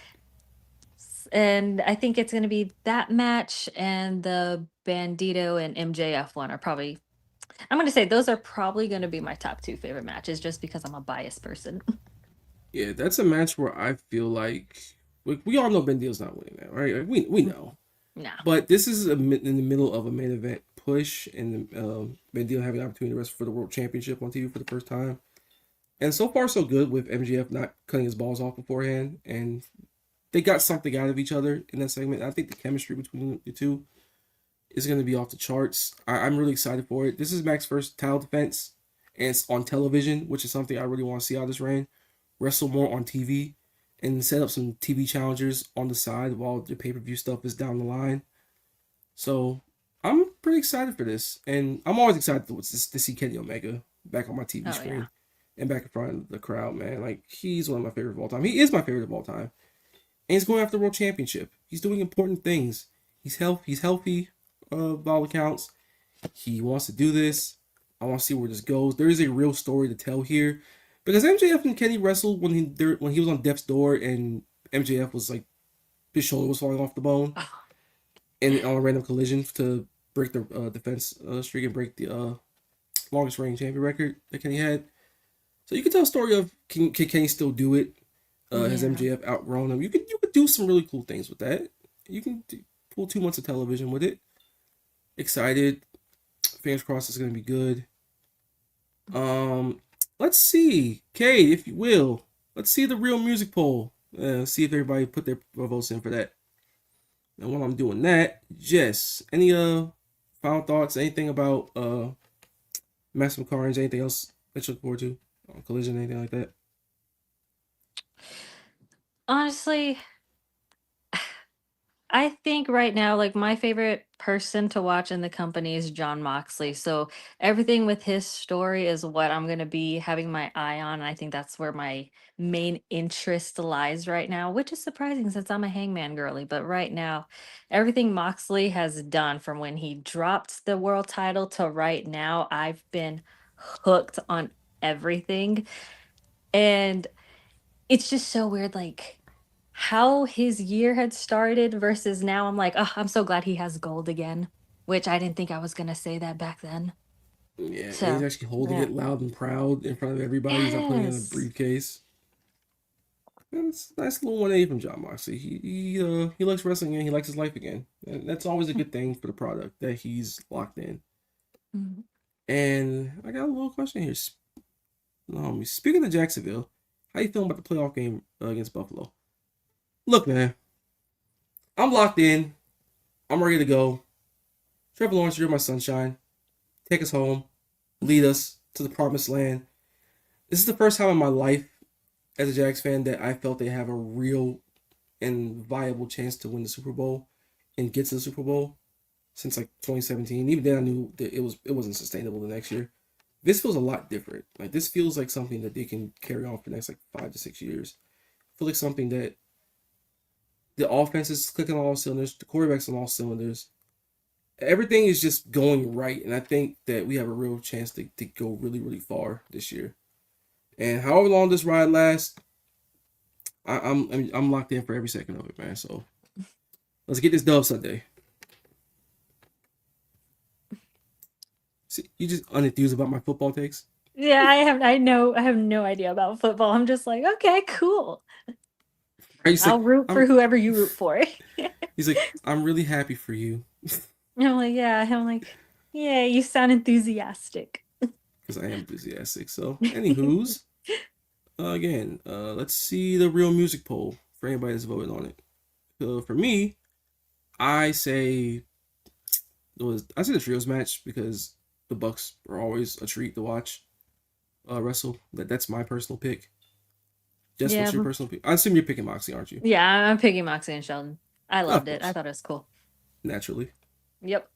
And I think it's going to be that match and the Bandito and MJF one are probably, I'm going to say those are probably going to be my top 2 favorite matches just because I'm a biased person. Yeah, that's a match where I feel like we all know Bandito's not winning that, right? Like, we know. Nah. But this is in the middle of a main event push and been dealing having the opportunity to wrestle for the World Championship on TV for the first time. And so far, so good with MJF not cutting his balls off beforehand. And they got something out of each other in that segment. I think the chemistry between the two is going to be off the charts. I'm really excited for it. This is Mac's first title defense, and it's on television, which is something I really want to see out of this reign. Wrestle more on TV and set up some TV challengers on the side while the pay-per-view stuff is down the line. So I'm pretty excited for this. And I'm always excited to see Kenny Omega back on my TV screen and back in front of the crowd, man. Like, he's one of my favorites of all time. He is my favorite of all time. And he's going after the World Championship. He's doing important things. He's healthy by all accounts. He wants to do this. I want to see where this goes. There is a real story to tell here. Because MJF and Kenny wrestled when he was on Death's Door and MJF was like, his shoulder was falling off the bone. And on a random collision to break the defense streak and break the longest reigning champion record that Kenny had. So you can tell a story of can Kenny still do it? Has MJF outgrown him? You could do some really cool things with that. You can pull 2 months of television with it. Excited. Fingers crossed it's going to be good. Let's see. Kate, if you will. Let's see the real music poll. See if everybody put their votes in for that. And while I'm doing that, Jess, any final thoughts? Anything about Maximum Carnage? Anything else that you look forward to? Collision, anything like that? Honestly, I think right now, like, my favorite person to watch in the company is Jon Moxley. So everything with his story is what I'm going to be having my eye on. And I think that's where my main interest lies right now, which is surprising since I'm a Hangman girly. But right now, everything Moxley has done from when he dropped the world title to right now, I've been hooked on everything. And it's just so weird, like, how his year had started versus now. I'm like, oh, I'm so glad he has gold again, which I didn't think I was gonna say that back then. Yeah, So, and he's actually holding it loud and proud in front of everybody. He's not putting it in a briefcase. And it's a nice little 180 from Jon Moxley. He likes wrestling and he likes his life again. And that's always a good thing for the product, that he's locked in. Mm-hmm. And I got a little question here. Speaking of Jacksonville, how you feeling about the playoff game against Buffalo? Look, man, I'm locked in. I'm ready to go. Trevor Lawrence, you're my sunshine. Take us home. Lead us to the promised land. This is the first time in my life as a Jags fan that I felt they have a real and viable chance to win the Super Bowl and get to the Super Bowl since like 2017. Even then I knew that it wasn't sustainable the next year. This feels a lot different. Like, this feels like something that they can carry on for the next like 5 to 6 years. I feel like something that the offense is clicking on all cylinders, the quarterback's on all cylinders. Everything is just going right, and I think that we have a real chance to go really, really far this year. And however long this ride lasts, I'm locked in for every second of it, man. So let's get this dub Sunday. See, you just unenthused about my football takes? Yeah, I have no idea about football. I'm just like, okay, cool. I'll root for whoever you root for. He's like, I'm really happy for you. I'm like, yeah, you sound enthusiastic. Because I am enthusiastic. So, anywho's, again, let's see the real music poll for anybody that's voted on it. For me, I say the trios match because the Bucks are always a treat to watch wrestle. That's my personal pick. Jess, what's your personal pick? I assume you're picking Moxley, aren't you? Yeah, I'm picking Moxley and Sheldon. I loved it. I thought it was cool. Naturally. Yep.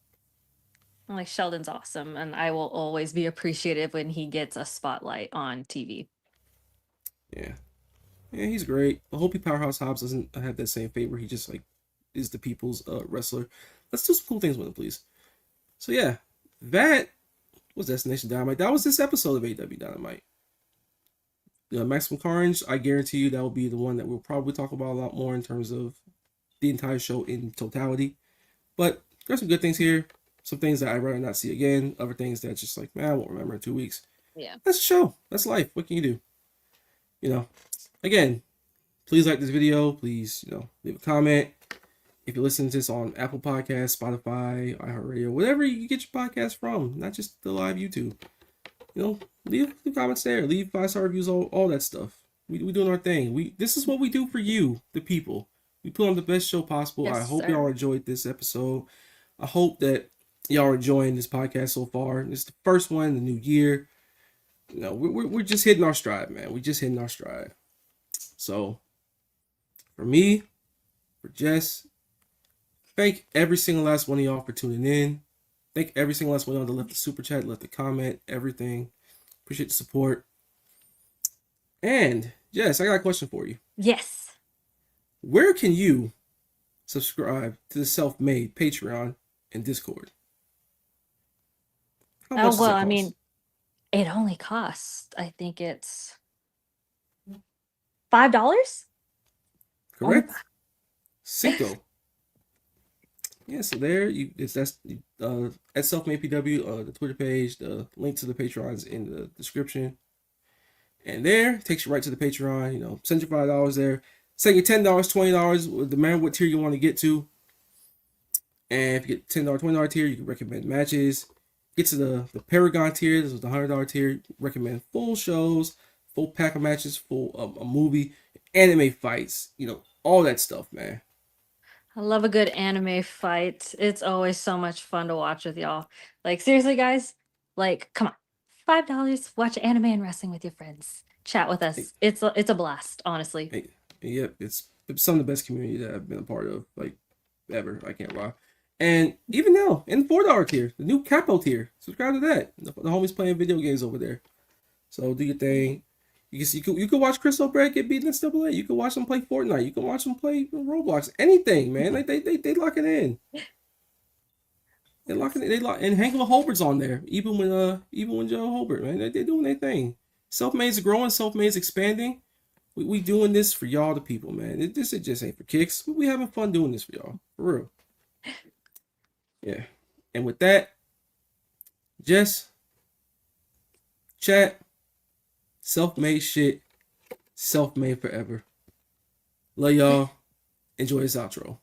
I'm like, Sheldon's awesome, and I will always be appreciative when he gets a spotlight on TV. Yeah, he's great. I hope Powerhouse Hobbs doesn't have that same fate where he just like is the people's wrestler. Let's do some cool things with him, please. So yeah, that was Destination Dynamite. That was this episode of AEW Dynamite. Maximum Carnage, I guarantee you that will be the one that we'll probably talk about a lot more in terms of the entire show in totality. But there's some good things here. Some things that I'd rather not see again. Other things that just like, man, I won't remember in 2 weeks. Yeah. That's the show. That's life. What can you do? Again, please like this video. Please, leave a comment. If you listen to this on Apple Podcasts, Spotify, iHeartRadio, whatever you get your podcast from, not just the live YouTube, leave the comments there, leave 5-star reviews, all that stuff. We doing our thing. This is what we do for you, the people. We put on the best show possible. Yes, I hope sir. y'all enjoyed this episode. I hope that y'all are enjoying this podcast so far. It's the first one in the new year. We're just hitting our stride, man. We're just hitting our stride. So, for me, for Jess, thank every single last one of y'all for tuning in. Thank every single last one of y'all that left the super chat, left the comment, everything. Appreciate the support. And, Jess, I got a question for you. Yes. Where can you subscribe to the Self-Made Patreon and Discord? How much does that I cost? mean, it only costs, I think it's $5. Correct? Cinco. Yeah, so there that's at Self-Made PW, the Twitter page, the link to the Patreon's in the description. And there takes you right to the Patreon. Send your $5 there. Send you $10, $20, no matter what tier you want to get to. And if you get $10, $20 tier, you can recommend matches. Get to the Paragon tier, this is the $100 tier. Recommend full shows, full pack of matches, full a movie, anime fights, all that stuff, man. I love a good anime fight. It's always so much fun to watch with y'all. Like, seriously, guys, come on. $5, watch anime and wrestling with your friends. Chat with us. It's a blast, honestly. Yep, it's some of the best community that I've been a part of, ever. I can't lie. And even now, in the $4 tier, the new Capo tier, subscribe to that. The homies playing video games over there. So do your thing. You can watch Chris O'Brien get beaten in NCAA. You can watch them play Fortnite. You can watch them play Roblox. Anything, man. They lock it in. They lock it in. And Hank Holbert's on there. Even when Joe Holbert, man, they doing their thing. Self-Made's growing. Self-Made's expanding. We doing this for y'all, the people, man. This just ain't for kicks. We having fun doing this for y'all, for real. Yeah. And with that, Jess, chat, self-made shit, self-made forever. Love y'all. Enjoy this outro.